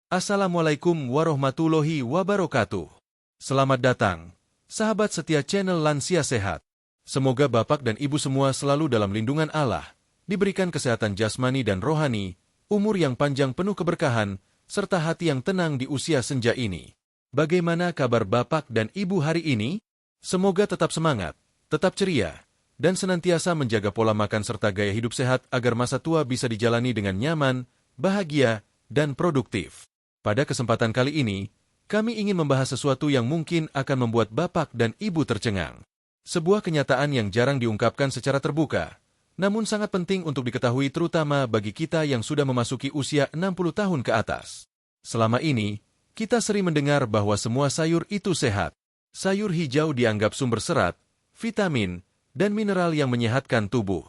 Assalamualaikum warahmatullahi wabarakatuh. Selamat datang, sahabat setia channel Lansia Sehat. Semoga Bapak dan Ibu semua selalu dalam lindungan Allah, diberikan kesehatan jasmani dan rohani, umur yang panjang penuh keberkahan, serta hati yang tenang di usia senja ini. Bagaimana kabar Bapak dan Ibu hari ini? Semoga tetap semangat, tetap ceria, dan senantiasa menjaga pola makan serta gaya hidup sehat agar masa tua bisa dijalani dengan nyaman, bahagia, dan produktif. Pada kesempatan kali ini, kami ingin membahas sesuatu yang mungkin akan membuat Bapak dan Ibu tercengang. Sebuah kenyataan yang jarang diungkapkan secara terbuka, namun sangat penting untuk diketahui terutama bagi kita yang sudah memasuki usia 60 tahun ke atas. Selama ini, kita sering mendengar bahwa semua sayur itu sehat. Sayur hijau dianggap sumber serat, vitamin, dan mineral yang menyehatkan tubuh.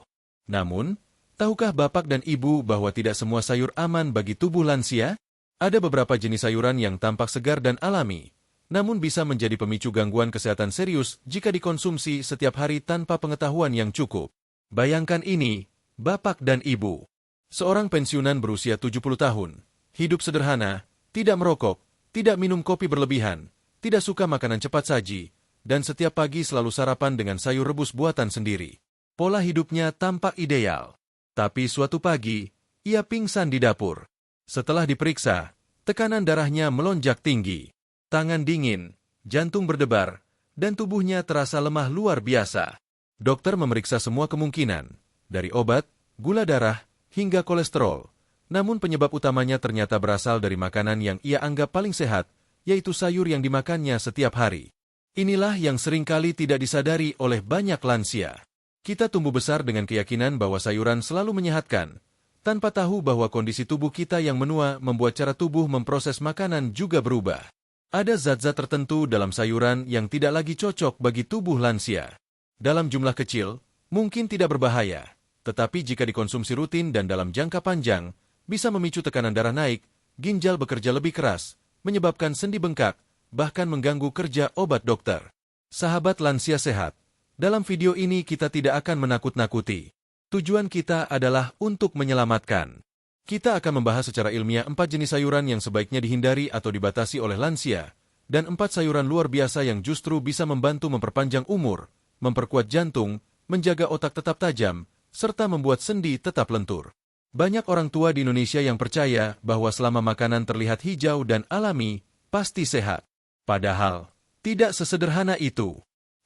Namun, tahukah Bapak dan Ibu bahwa tidak semua sayur aman bagi tubuh lansia? Ada beberapa jenis sayuran yang tampak segar dan alami, namun bisa menjadi pemicu gangguan kesehatan serius jika dikonsumsi setiap hari tanpa pengetahuan yang cukup. Bayangkan ini, Bapak dan Ibu. Seorang pensiunan berusia 70 tahun, hidup sederhana, tidak merokok, tidak minum kopi berlebihan, tidak suka makanan cepat saji, dan setiap pagi selalu sarapan dengan sayur rebus buatan sendiri. Pola hidupnya tampak ideal. Tapi suatu pagi, ia pingsan di dapur. Setelah diperiksa, tekanan darahnya melonjak tinggi, tangan dingin, jantung berdebar, dan tubuhnya terasa lemah luar biasa. Dokter memeriksa semua kemungkinan, dari obat, gula darah, hingga kolesterol. Namun penyebab utamanya ternyata berasal dari makanan yang ia anggap paling sehat, yaitu sayur yang dimakannya setiap hari. Inilah yang seringkali tidak disadari oleh banyak lansia. Kita tumbuh besar dengan keyakinan bahwa sayuran selalu menyehatkan, tanpa tahu bahwa kondisi tubuh kita yang menua membuat cara tubuh memproses makanan juga berubah. Ada zat-zat tertentu dalam sayuran yang tidak lagi cocok bagi tubuh lansia. Dalam jumlah kecil, mungkin tidak berbahaya, tetapi jika dikonsumsi rutin dan dalam jangka panjang, bisa memicu tekanan darah naik, ginjal bekerja lebih keras, menyebabkan sendi bengkak, bahkan mengganggu kerja obat dokter. Sahabat lansia sehat, dalam video ini kita tidak akan menakut-nakuti. Tujuan kita adalah untuk menyelamatkan. Kita akan membahas secara ilmiah 4 jenis sayuran yang sebaiknya dihindari atau dibatasi oleh lansia, dan 4 sayuran luar biasa yang justru bisa membantu memperpanjang umur, memperkuat jantung, menjaga otak tetap tajam, serta membuat sendi tetap lentur. Banyak orang tua di Indonesia yang percaya bahwa selama makanan terlihat hijau dan alami, pasti sehat. Padahal, tidak sesederhana itu.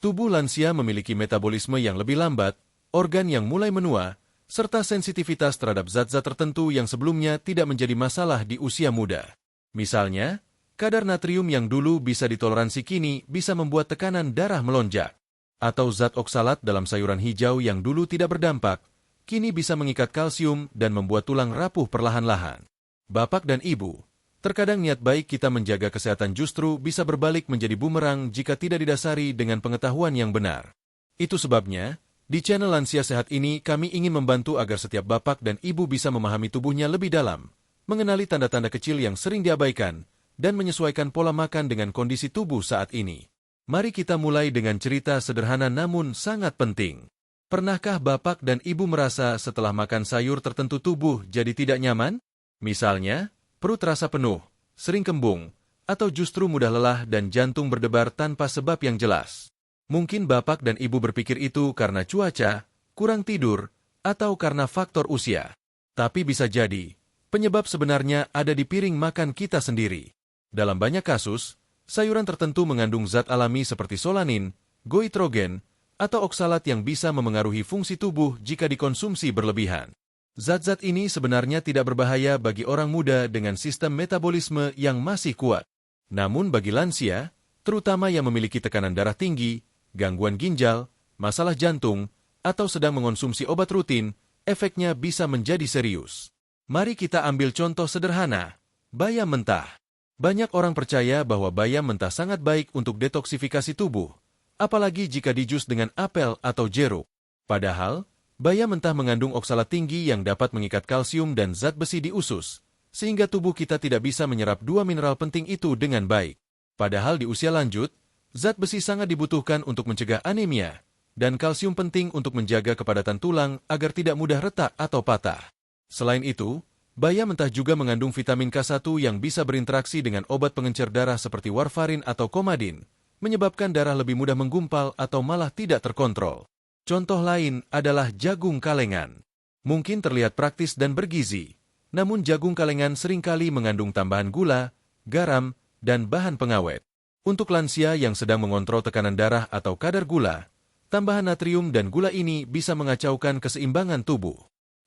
Tubuh lansia memiliki metabolisme yang lebih lambat, organ yang mulai menua, serta sensitivitas terhadap zat-zat tertentu yang sebelumnya tidak menjadi masalah di usia muda. Misalnya, kadar natrium yang dulu bisa ditoleransi kini bisa membuat tekanan darah melonjak. Atau zat oksalat dalam sayuran hijau yang dulu tidak berdampak, kini bisa mengikat kalsium dan membuat tulang rapuh perlahan-lahan. Bapak dan Ibu, terkadang niat baik kita menjaga kesehatan justru bisa berbalik menjadi bumerang jika tidak didasari dengan pengetahuan yang benar. Itu sebabnya, di channel Lansia Sehat ini kami ingin membantu agar setiap Bapak dan Ibu bisa memahami tubuhnya lebih dalam, mengenali tanda-tanda kecil yang sering diabaikan, dan menyesuaikan pola makan dengan kondisi tubuh saat ini. Mari kita mulai dengan cerita sederhana namun sangat penting. Pernahkah Bapak dan Ibu merasa setelah makan sayur tertentu tubuh jadi tidak nyaman? Misalnya, perut terasa penuh, sering kembung, atau justru mudah lelah dan jantung berdebar tanpa sebab yang jelas. Mungkin Bapak dan Ibu berpikir itu karena cuaca, kurang tidur, atau karena faktor usia. Tapi bisa jadi, penyebab sebenarnya ada di piring makan kita sendiri. Dalam banyak kasus, sayuran tertentu mengandung zat alami seperti solanin, goitrogen, atau oksalat yang bisa memengaruhi fungsi tubuh jika dikonsumsi berlebihan. Zat-zat ini sebenarnya tidak berbahaya bagi orang muda dengan sistem metabolisme yang masih kuat. Namun bagi lansia, terutama yang memiliki tekanan darah tinggi, gangguan ginjal, masalah jantung, atau sedang mengonsumsi obat rutin, efeknya bisa menjadi serius. Mari kita ambil contoh sederhana, bayam mentah. Banyak orang percaya bahwa bayam mentah sangat baik untuk detoksifikasi tubuh, apalagi jika dijus dengan apel atau jeruk. Padahal, bayam mentah mengandung oksalat tinggi yang dapat mengikat kalsium dan zat besi di usus, sehingga tubuh kita tidak bisa menyerap 2 mineral penting itu dengan baik. Padahal di usia lanjut, zat besi sangat dibutuhkan untuk mencegah anemia, dan kalsium penting untuk menjaga kepadatan tulang agar tidak mudah retak atau patah. Selain itu, Bayam mentah juga mengandung vitamin K1 yang bisa berinteraksi dengan obat pengencer darah seperti warfarin atau komadin, menyebabkan darah lebih mudah menggumpal atau malah tidak terkontrol. Contoh lain adalah jagung kalengan. Mungkin terlihat praktis dan bergizi, namun jagung kalengan seringkali mengandung tambahan gula, garam, dan bahan pengawet. Untuk lansia yang sedang mengontrol tekanan darah atau kadar gula, tambahan natrium dan gula ini bisa mengacaukan keseimbangan tubuh.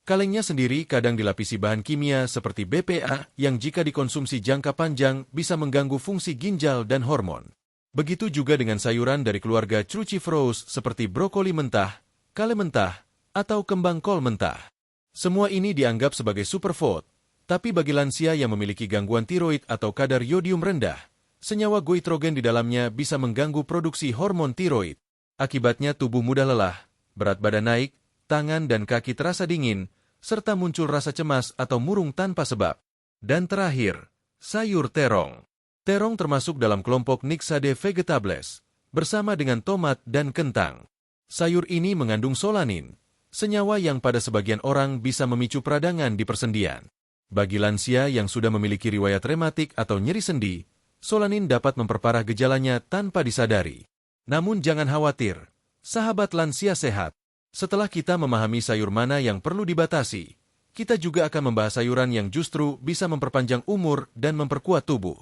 Kalengnya sendiri kadang dilapisi bahan kimia seperti BPA yang jika dikonsumsi jangka panjang bisa mengganggu fungsi ginjal dan hormon. Begitu juga dengan sayuran dari keluarga cruciferous seperti brokoli mentah, kale mentah, atau kembang kol mentah. Semua ini dianggap sebagai superfood, tapi bagi lansia yang memiliki gangguan tiroid atau kadar yodium rendah, senyawa goitrogen di dalamnya bisa mengganggu produksi hormon tiroid. Akibatnya tubuh mudah lelah, berat badan naik, tangan dan kaki terasa dingin, serta muncul rasa cemas atau murung tanpa sebab. Dan terakhir, sayur terong. Terong termasuk dalam kelompok Nixade vegetables, bersama dengan tomat dan kentang. Sayur ini mengandung solanin, senyawa yang pada sebagian orang bisa memicu peradangan di persendian. Bagi lansia yang sudah memiliki riwayat rematik atau nyeri sendi, solanin dapat memperparah gejalanya tanpa disadari. Namun jangan khawatir, sahabat lansia sehat. Setelah kita memahami sayur mana yang perlu dibatasi, kita juga akan membahas sayuran yang justru bisa memperpanjang umur dan memperkuat tubuh.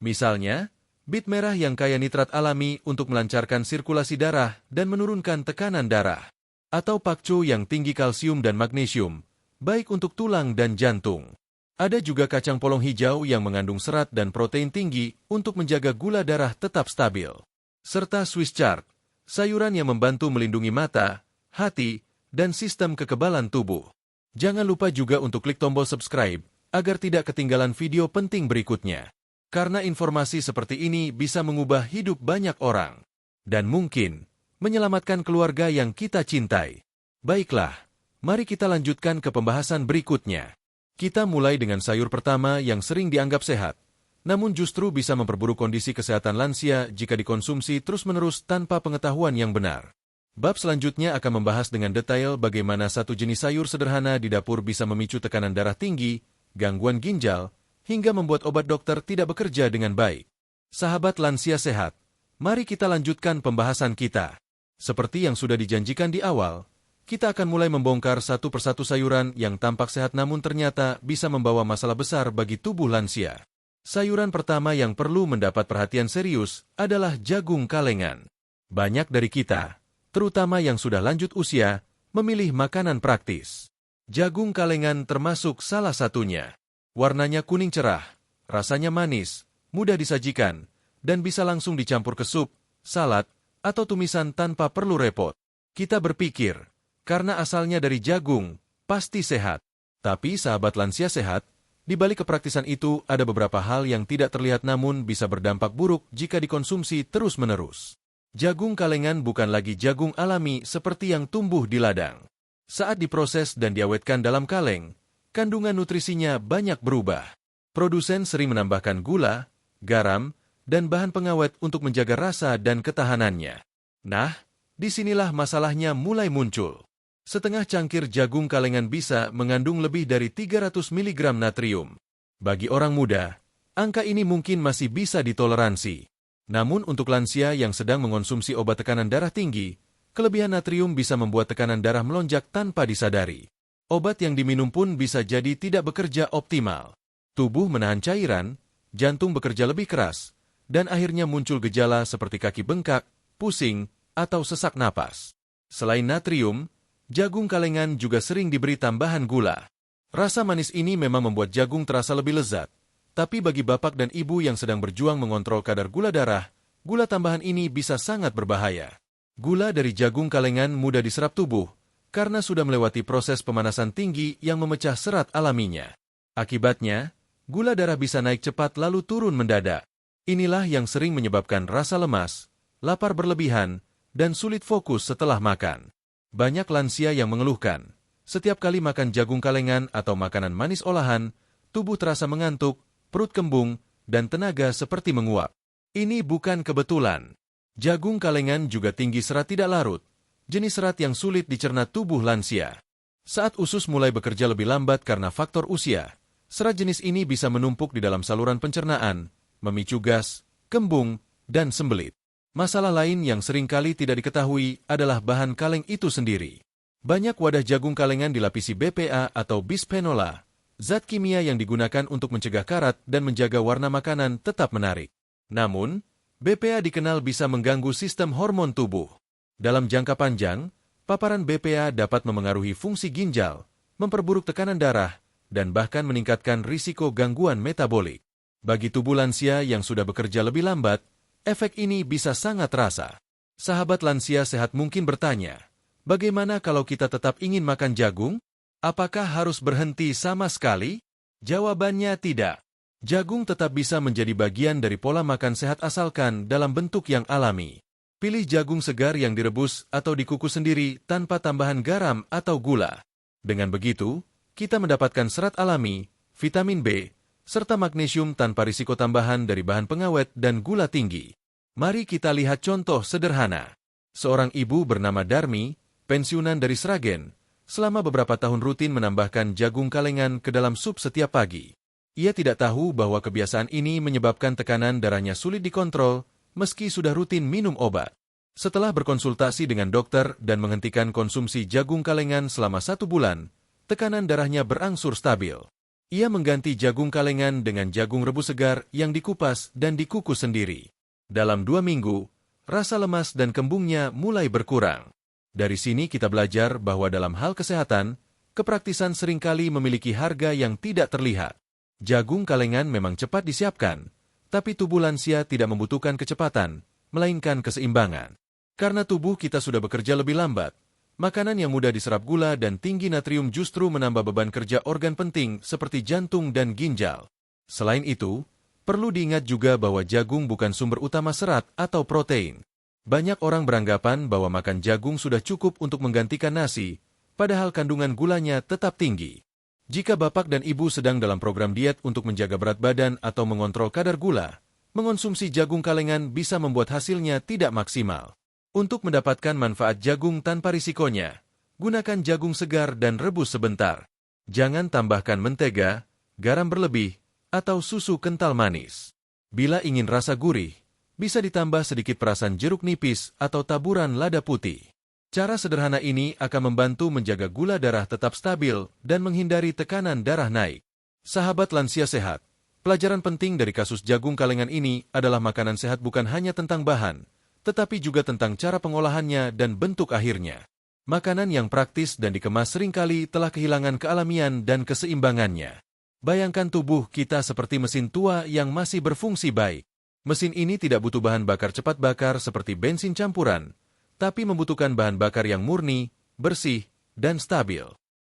Misalnya, bit merah yang kaya nitrat alami untuk melancarkan sirkulasi darah dan menurunkan tekanan darah. Atau pakcoy yang tinggi kalsium dan magnesium, baik untuk tulang dan jantung. Ada juga kacang polong hijau yang mengandung serat dan protein tinggi untuk menjaga gula darah tetap stabil. Serta Swiss chard, sayuran yang membantu melindungi mata, hati, dan sistem kekebalan tubuh. Jangan lupa juga untuk klik tombol subscribe, agar tidak ketinggalan video penting berikutnya. Karena informasi seperti ini bisa mengubah hidup banyak orang. Dan mungkin, menyelamatkan keluarga yang kita cintai. Baiklah, mari kita lanjutkan ke pembahasan berikutnya. Kita mulai dengan sayur pertama yang sering dianggap sehat, namun justru bisa memperburuk kondisi kesehatan lansia jika dikonsumsi terus-menerus tanpa pengetahuan yang benar. Bab selanjutnya akan membahas dengan detail bagaimana satu jenis sayur sederhana di dapur bisa memicu tekanan darah tinggi, gangguan ginjal, hingga membuat obat dokter tidak bekerja dengan baik. Sahabat lansia sehat, mari kita lanjutkan pembahasan kita. Seperti yang sudah dijanjikan di awal, kita akan mulai membongkar satu persatu sayuran yang tampak sehat namun ternyata bisa membawa masalah besar bagi tubuh lansia. Sayuran pertama yang perlu mendapat perhatian serius adalah jagung kalengan. Banyak dari kita, terutama yang sudah lanjut usia, memilih makanan praktis. Jagung kalengan termasuk salah satunya. Warnanya kuning cerah, rasanya manis, mudah disajikan, dan bisa langsung dicampur ke sup, salad, atau tumisan tanpa perlu repot. Kita berpikir, karena asalnya dari jagung, pasti sehat. Tapi sahabat lansia sehat, di balik kepraktisan itu ada beberapa hal yang tidak terlihat namun bisa berdampak buruk jika dikonsumsi terus-menerus. Jagung kalengan bukan lagi jagung alami seperti yang tumbuh di ladang. Saat diproses dan diawetkan dalam kaleng, kandungan nutrisinya banyak berubah. Produsen sering menambahkan gula, garam, dan bahan pengawet untuk menjaga rasa dan ketahanannya. Nah, disinilah masalahnya mulai muncul. Setengah cangkir jagung kalengan bisa mengandung lebih dari 300 mg natrium. Bagi orang muda, angka ini mungkin masih bisa ditoleransi. Namun untuk lansia yang sedang mengonsumsi obat tekanan darah tinggi, kelebihan natrium bisa membuat tekanan darah melonjak tanpa disadari. Obat yang diminum pun bisa jadi tidak bekerja optimal. Tubuh menahan cairan, jantung bekerja lebih keras, dan akhirnya muncul gejala seperti kaki bengkak, pusing, atau sesak napas. Selain natrium, jagung kalengan juga sering diberi tambahan gula. Rasa manis ini memang membuat jagung terasa lebih lezat. Tapi bagi bapak dan ibu yang sedang berjuang mengontrol kadar gula darah, gula tambahan ini bisa sangat berbahaya. Gula dari jagung kalengan mudah diserap tubuh, karena sudah melewati proses pemanasan tinggi yang memecah serat alaminya. Akibatnya, gula darah bisa naik cepat lalu turun mendadak. Inilah yang sering menyebabkan rasa lemas, lapar berlebihan, dan sulit fokus setelah makan. Banyak lansia yang mengeluhkan, setiap kali makan jagung kalengan atau makanan manis olahan, tubuh terasa mengantuk, perut kembung, dan tenaga seperti menguap. Ini bukan kebetulan. Jagung kalengan juga tinggi serat tidak larut, jenis serat yang sulit dicerna tubuh lansia. Saat usus mulai bekerja lebih lambat karena faktor usia, Serat jenis ini bisa menumpuk di dalam saluran pencernaan, memicu gas, kembung, dan sembelit. Masalah lain yang seringkali tidak diketahui adalah bahan kaleng itu sendiri. Banyak wadah jagung kalengan dilapisi BPA atau bisphenol, zat kimia yang digunakan untuk mencegah karat dan menjaga warna makanan tetap menarik. Namun, BPA dikenal bisa mengganggu sistem hormon tubuh. Dalam jangka panjang, paparan BPA dapat memengaruhi fungsi ginjal, memperburuk tekanan darah, dan bahkan meningkatkan risiko gangguan metabolik. Bagi tubuh lansia yang sudah bekerja lebih lambat, efek ini bisa sangat terasa. Sahabat lansia sehat mungkin bertanya, bagaimana kalau kita tetap ingin makan jagung? Apakah harus berhenti sama sekali? Jawabannya tidak. Jagung tetap bisa menjadi bagian dari pola makan sehat asalkan dalam bentuk yang alami. Pilih jagung segar yang direbus atau dikukus sendiri tanpa tambahan garam atau gula. Dengan begitu, kita mendapatkan serat alami, vitamin B, serta magnesium tanpa risiko tambahan dari bahan pengawet dan gula tinggi. Mari kita lihat contoh sederhana. Seorang ibu bernama Darmi, pensiunan dari Sragen, selama beberapa tahun rutin menambahkan jagung kalengan ke dalam sup setiap pagi. Ia tidak tahu bahwa kebiasaan ini menyebabkan tekanan darahnya sulit dikontrol, meski sudah rutin minum obat. Setelah berkonsultasi dengan dokter dan menghentikan konsumsi jagung kalengan selama 1 bulan, tekanan darahnya berangsur stabil. Ia mengganti jagung kalengan dengan jagung rebus segar yang dikupas dan dikukus sendiri. Dalam 2 minggu, rasa lemas dan kembungnya mulai berkurang. Dari sini kita belajar bahwa dalam hal kesehatan, kepraktisan seringkali memiliki harga yang tidak terlihat. Jagung kalengan memang cepat disiapkan, tapi tubuh lansia tidak membutuhkan kecepatan, melainkan keseimbangan. Karena tubuh kita sudah bekerja lebih lambat, makanan yang mudah diserap gula dan tinggi natrium justru menambah beban kerja organ penting seperti jantung dan ginjal. Selain itu, perlu diingat juga bahwa jagung bukan sumber utama serat atau protein. Banyak orang beranggapan bahwa makan jagung sudah cukup untuk menggantikan nasi, padahal kandungan gulanya tetap tinggi. Jika bapak dan ibu sedang dalam program diet untuk menjaga berat badan atau mengontrol kadar gula, mengonsumsi jagung kalengan bisa membuat hasilnya tidak maksimal. Untuk mendapatkan manfaat jagung tanpa risikonya, gunakan jagung segar dan rebus sebentar. Jangan tambahkan mentega, garam berlebih, atau susu kental manis. Bila ingin rasa gurih, bisa ditambah sedikit perasan jeruk nipis atau taburan lada putih. Cara sederhana ini akan membantu menjaga gula darah tetap stabil dan menghindari tekanan darah naik. Sahabat lansia sehat, pelajaran penting dari kasus jagung kalengan ini adalah makanan sehat bukan hanya tentang bahan, tetapi juga tentang cara pengolahannya dan bentuk akhirnya. Makanan yang praktis dan dikemas seringkali telah kehilangan kealamian dan keseimbangannya. Bayangkan tubuh kita seperti mesin tua yang masih berfungsi baik. Mesin ini tidak butuh bahan bakar cepat bakar seperti bensin campuran, tapi membutuhkan bahan bakar yang murni, bersih, dan stabil.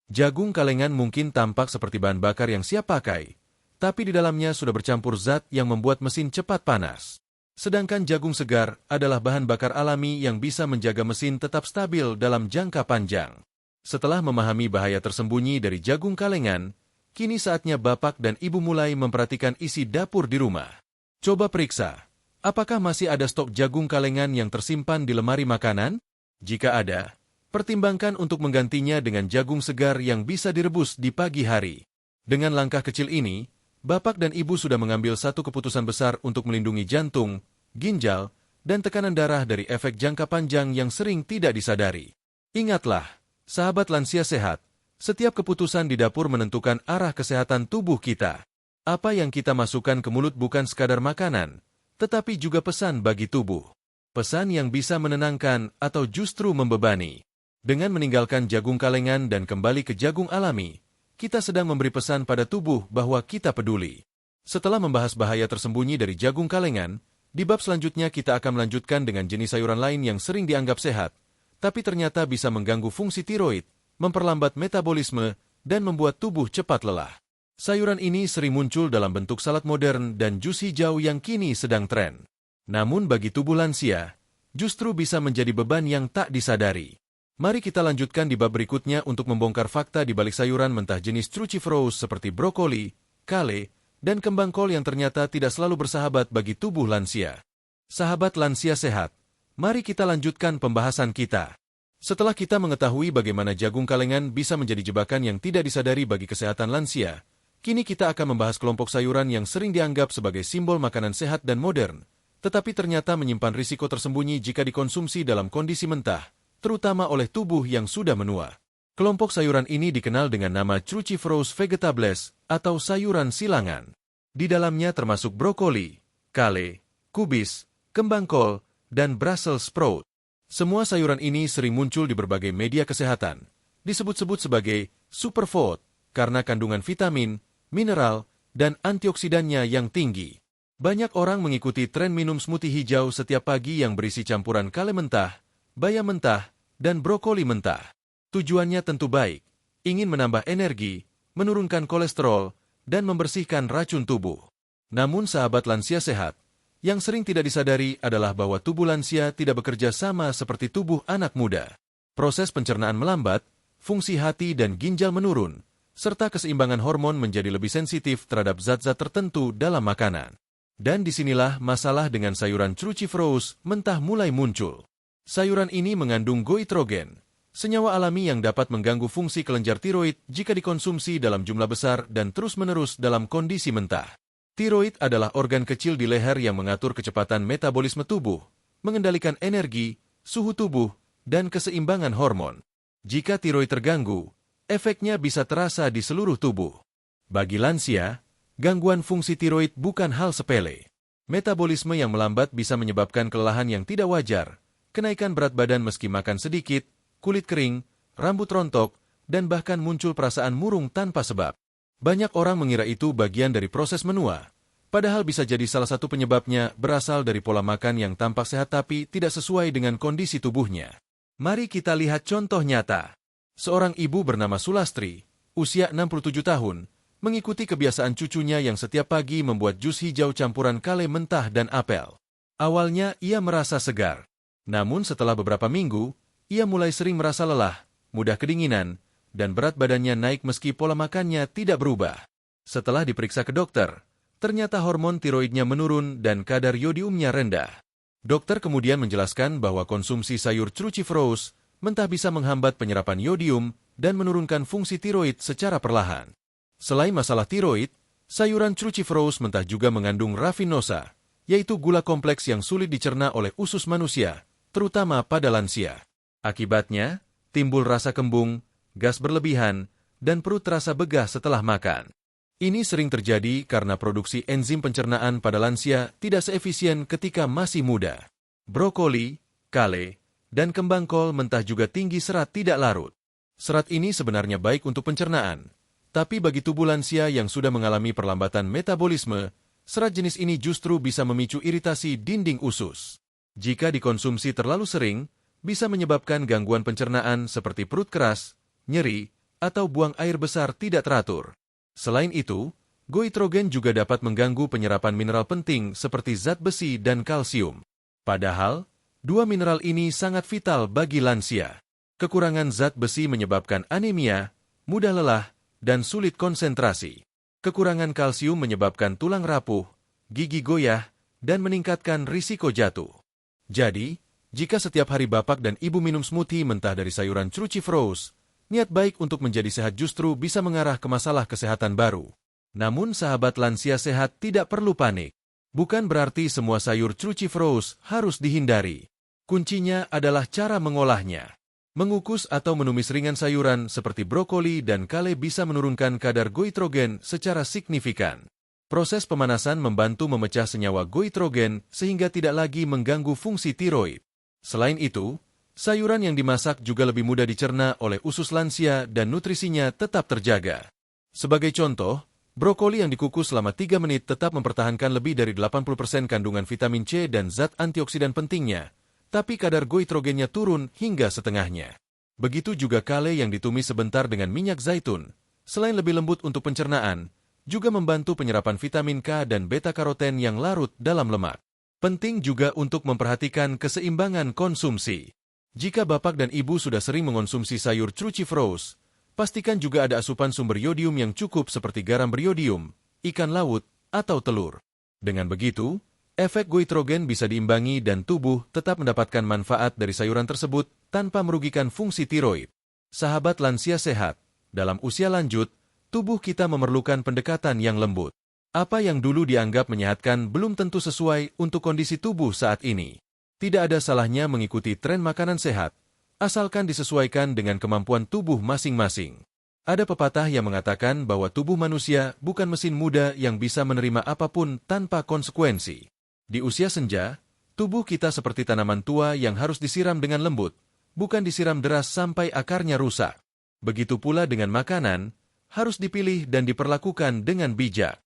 Jagung kalengan mungkin tampak seperti bahan bakar yang siap pakai, tapi di dalamnya sudah bercampur zat yang membuat mesin cepat panas. Sedangkan jagung segar adalah bahan bakar alami yang bisa menjaga mesin tetap stabil dalam jangka panjang. Setelah memahami bahaya tersembunyi dari jagung kalengan, kini saatnya bapak dan ibu mulai memperhatikan isi dapur di rumah. Coba periksa, apakah masih ada stok jagung kalengan yang tersimpan di lemari makanan? Jika ada, pertimbangkan untuk menggantinya dengan jagung segar yang bisa direbus di pagi hari. Dengan langkah kecil ini, bapak dan ibu sudah mengambil satu keputusan besar untuk melindungi jantung, ginjal, dan tekanan darah dari efek jangka panjang yang sering tidak disadari. Ingatlah, sahabat lansia sehat, setiap keputusan di dapur menentukan arah kesehatan tubuh kita. Apa yang kita masukkan ke mulut bukan sekadar makanan, tetapi juga pesan bagi tubuh. Pesan yang bisa menenangkan atau justru membebani. Dengan meninggalkan jagung kalengan dan kembali ke jagung alami, kita sedang memberi pesan pada tubuh bahwa kita peduli. Setelah membahas bahaya tersembunyi dari jagung kalengan, di bab selanjutnya kita akan melanjutkan dengan jenis sayuran lain yang sering dianggap sehat, tapi ternyata bisa mengganggu fungsi tiroid, memperlambat metabolisme, dan membuat tubuh cepat lelah. Sayuran ini sering muncul dalam bentuk salad modern dan jus hijau yang kini sedang tren. Namun bagi tubuh lansia, justru bisa menjadi beban yang tak disadari. Mari kita lanjutkan di bab berikutnya untuk membongkar fakta di balik sayuran mentah jenis cruciferous seperti brokoli, kale, dan kembang kol yang ternyata tidak selalu bersahabat bagi tubuh lansia. Sahabat lansia sehat, mari kita lanjutkan pembahasan kita. Setelah kita mengetahui bagaimana jagung kalengan bisa menjadi jebakan yang tidak disadari bagi kesehatan lansia, Kini kita akan membahas kelompok sayuran yang sering dianggap sebagai simbol makanan sehat dan modern, tetapi ternyata menyimpan risiko tersembunyi jika dikonsumsi dalam kondisi mentah, terutama oleh tubuh yang sudah menua. Kelompok sayuran ini dikenal dengan nama Cruciferous vegetables atau sayuran silangan. Di dalamnya termasuk brokoli, kale, kubis, kembang kol, dan Brussels sprout. Semua sayuran ini sering muncul di berbagai media kesehatan, disebut-sebut sebagai superfood karena kandungan vitamin, mineral, dan antioksidannya yang tinggi. Banyak orang mengikuti tren minum smoothie hijau setiap pagi yang berisi campuran kale mentah, bayam mentah, dan brokoli mentah. Tujuannya tentu baik, ingin menambah energi, menurunkan kolesterol, dan membersihkan racun tubuh. Namun sahabat lansia sehat, yang sering tidak disadari adalah bahwa tubuh lansia tidak bekerja sama seperti tubuh anak muda. Proses pencernaan melambat, fungsi hati dan ginjal menurun, serta keseimbangan hormon menjadi lebih sensitif terhadap zat-zat tertentu dalam makanan. Dan disinilah masalah dengan sayuran cruciferous mentah mulai muncul. Sayuran ini mengandung goitrogen, senyawa alami yang dapat mengganggu fungsi kelenjar tiroid jika dikonsumsi dalam jumlah besar dan terus-menerus dalam kondisi mentah. Tiroid adalah organ kecil di leher yang mengatur kecepatan metabolisme tubuh, mengendalikan energi, suhu tubuh, dan keseimbangan hormon. Jika tiroid terganggu, efeknya bisa terasa di seluruh tubuh. Bagi lansia, gangguan fungsi tiroid bukan hal sepele. Metabolisme yang melambat bisa menyebabkan kelelahan yang tidak wajar, kenaikan berat badan meski makan sedikit, kulit kering, rambut rontok, dan bahkan muncul perasaan murung tanpa sebab. Banyak orang mengira itu bagian dari proses menua, padahal bisa jadi salah satu penyebabnya berasal dari pola makan yang tampak sehat tapi tidak sesuai dengan kondisi tubuhnya. Mari kita lihat contoh nyata. Seorang ibu bernama Sulastri, usia 67 tahun, mengikuti kebiasaan cucunya yang setiap pagi membuat jus hijau campuran kale mentah dan apel. Awalnya ia merasa segar. Namun setelah beberapa minggu, ia mulai sering merasa lelah, mudah kedinginan, dan berat badannya naik meski pola makannya tidak berubah. Setelah diperiksa ke dokter, ternyata hormon tiroidnya menurun dan kadar yodiumnya rendah. Dokter kemudian menjelaskan bahwa konsumsi sayur cruciferous mentah bisa menghambat penyerapan yodium dan menurunkan fungsi tiroid secara perlahan. Selain masalah tiroid, sayuran cruciferous mentah juga mengandung rafinosa, yaitu gula kompleks yang sulit dicerna oleh usus manusia, terutama pada lansia. Akibatnya, timbul rasa kembung, gas berlebihan, dan perut terasa begah setelah makan. Ini sering terjadi karena produksi enzim pencernaan pada lansia tidak seefisien ketika masih muda. Brokoli, kale, dan kembang kol mentah juga tinggi serat tidak larut. Serat ini sebenarnya baik untuk pencernaan, tapi bagi tubuh lansia yang sudah mengalami perlambatan metabolisme, serat jenis ini justru bisa memicu iritasi dinding usus. Jika dikonsumsi terlalu sering, bisa menyebabkan gangguan pencernaan seperti perut keras, nyeri, atau buang air besar tidak teratur. Selain itu, goitrogen juga dapat mengganggu penyerapan mineral penting seperti zat besi dan kalsium. Padahal, dua mineral ini sangat vital bagi lansia. Kekurangan zat besi menyebabkan anemia, mudah lelah, dan sulit konsentrasi. Kekurangan kalsium menyebabkan tulang rapuh, gigi goyah, dan meningkatkan risiko jatuh. Jadi, jika setiap hari bapak dan ibu minum smoothie mentah dari sayuran cruciferous, niat baik untuk menjadi sehat justru bisa mengarah ke masalah kesehatan baru. Namun sahabat lansia sehat tidak perlu panik. Bukan berarti semua sayur cruciferous harus dihindari. Kuncinya adalah cara mengolahnya. Mengukus atau menumis ringan sayuran seperti brokoli dan kale bisa menurunkan kadar goitrogen secara signifikan. Proses pemanasan membantu memecah senyawa goitrogen sehingga tidak lagi mengganggu fungsi tiroid. Selain itu, sayuran yang dimasak juga lebih mudah dicerna oleh usus lansia dan nutrisinya tetap terjaga. Sebagai contoh, brokoli yang dikukus selama 3 menit tetap mempertahankan lebih dari 80% kandungan vitamin C dan zat antioksidan pentingnya, tapi kadar goitrogennya turun hingga setengahnya. Begitu juga kale yang ditumis sebentar dengan minyak zaitun, selain lebih lembut untuk pencernaan, juga membantu penyerapan vitamin K dan beta-karoten yang larut dalam lemak. Penting juga untuk memperhatikan keseimbangan konsumsi. Jika bapak dan ibu sudah sering mengonsumsi sayur cruciferous, pastikan juga ada asupan sumber yodium yang cukup seperti garam beriodium, ikan laut, atau telur. Dengan begitu, efek goitrogen bisa diimbangi dan tubuh tetap mendapatkan manfaat dari sayuran tersebut tanpa merugikan fungsi tiroid. Sahabat lansia sehat, dalam usia lanjut, tubuh kita memerlukan pendekatan yang lembut. Apa yang dulu dianggap menyehatkan belum tentu sesuai untuk kondisi tubuh saat ini. Tidak ada salahnya mengikuti tren makanan sehat, asalkan disesuaikan dengan kemampuan tubuh masing-masing. Ada pepatah yang mengatakan bahwa tubuh manusia bukan mesin muda yang bisa menerima apapun tanpa konsekuensi. Di usia senja, tubuh kita seperti tanaman tua yang harus disiram dengan lembut, bukan disiram deras sampai akarnya rusak. Begitu pula dengan makanan, harus dipilih dan diperlakukan dengan bijak.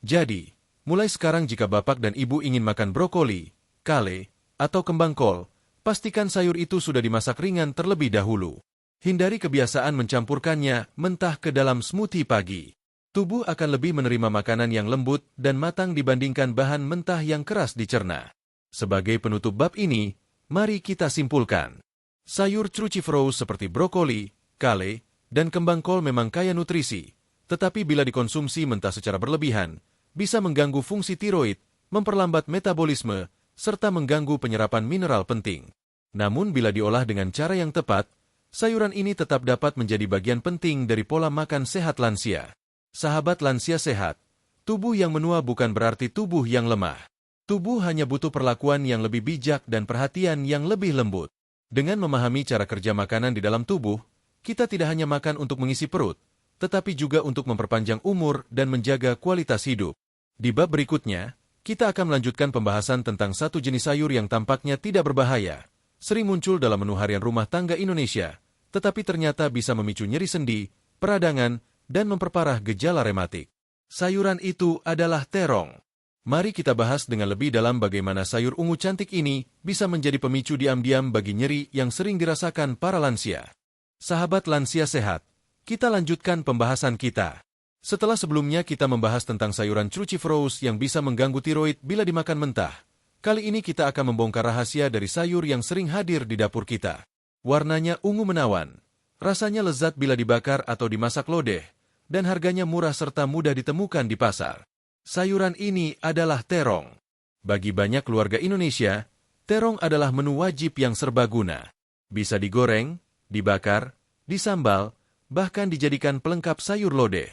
Jadi, mulai sekarang jika Bapak dan Ibu ingin makan brokoli, kale, atau kembang kol, pastikan sayur itu sudah dimasak ringan terlebih dahulu. Hindari kebiasaan mencampurkannya mentah ke dalam smoothie pagi. Tubuh akan lebih menerima makanan yang lembut dan matang dibandingkan bahan mentah yang keras dicerna. Sebagai penutup bab ini, mari kita simpulkan. Sayur cruciferous seperti brokoli, kale, dan kembang kol memang kaya nutrisi, tetapi bila dikonsumsi mentah secara berlebihan, bisa mengganggu fungsi tiroid, memperlambat metabolisme, serta mengganggu penyerapan mineral penting. Namun bila diolah dengan cara yang tepat, sayuran ini tetap dapat menjadi bagian penting dari pola makan sehat lansia. Sahabat lansia sehat, tubuh yang menua bukan berarti tubuh yang lemah. Tubuh hanya butuh perlakuan yang lebih bijak dan perhatian yang lebih lembut. Dengan memahami cara kerja makanan di dalam tubuh, kita tidak hanya makan untuk mengisi perut, tetapi juga untuk memperpanjang umur dan menjaga kualitas hidup. Di bab berikutnya, kita akan melanjutkan pembahasan tentang satu jenis sayur yang tampaknya tidak berbahaya, sering muncul dalam menu harian rumah tangga Indonesia, tetapi ternyata bisa memicu nyeri sendi, peradangan, dan memperparah gejala rematik. Sayuran itu adalah terong. Mari kita bahas dengan lebih dalam bagaimana sayur ungu cantik ini bisa menjadi pemicu diam-diam bagi nyeri yang sering dirasakan para lansia. Sahabat lansia sehat, kita lanjutkan pembahasan kita. Setelah sebelumnya kita membahas tentang sayuran cruciferous yang bisa mengganggu tiroid bila dimakan mentah, kali ini kita akan membongkar rahasia dari sayur yang sering hadir di dapur kita. Warnanya ungu menawan, rasanya lezat bila dibakar atau dimasak lodeh, dan harganya murah serta mudah ditemukan di pasar. Sayuran ini adalah terong. Bagi banyak keluarga Indonesia, terong adalah menu wajib yang serbaguna. Bisa digoreng, dibakar, disambal, bahkan dijadikan pelengkap sayur lodeh.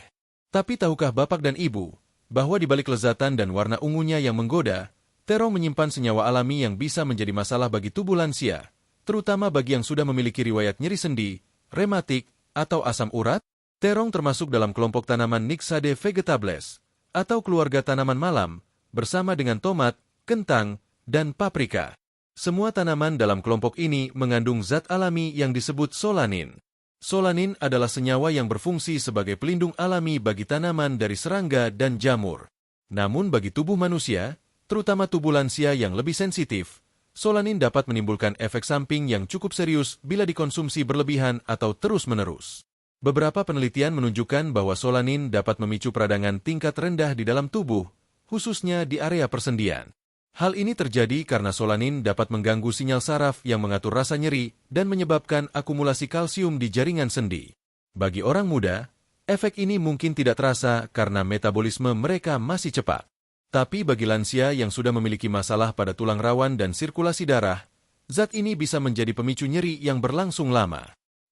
Tapi tahukah Bapak dan Ibu, bahwa di balik lezatan dan warna ungunya yang menggoda, terong menyimpan senyawa alami yang bisa menjadi masalah bagi tubuh lansia, terutama bagi yang sudah memiliki riwayat nyeri sendi, rematik, atau asam urat? Terong termasuk dalam kelompok tanaman Nixade vegetables, atau keluarga tanaman malam, bersama dengan tomat, kentang, dan paprika. Semua tanaman dalam kelompok ini mengandung zat alami yang disebut solanin. Solanin adalah senyawa yang berfungsi sebagai pelindung alami bagi tanaman dari serangga dan jamur. Namun bagi tubuh manusia, terutama tubuh lansia yang lebih sensitif, solanin dapat menimbulkan efek samping yang cukup serius bila dikonsumsi berlebihan atau terus-menerus. Beberapa penelitian menunjukkan bahwa solanin dapat memicu peradangan tingkat rendah di dalam tubuh, khususnya di area persendian. Hal ini terjadi karena solanin dapat mengganggu sinyal saraf yang mengatur rasa nyeri dan menyebabkan akumulasi kalsium di jaringan sendi. Bagi orang muda, efek ini mungkin tidak terasa karena metabolisme mereka masih cepat. Tapi bagi lansia yang sudah memiliki masalah pada tulang rawan dan sirkulasi darah, zat ini bisa menjadi pemicu nyeri yang berlangsung lama.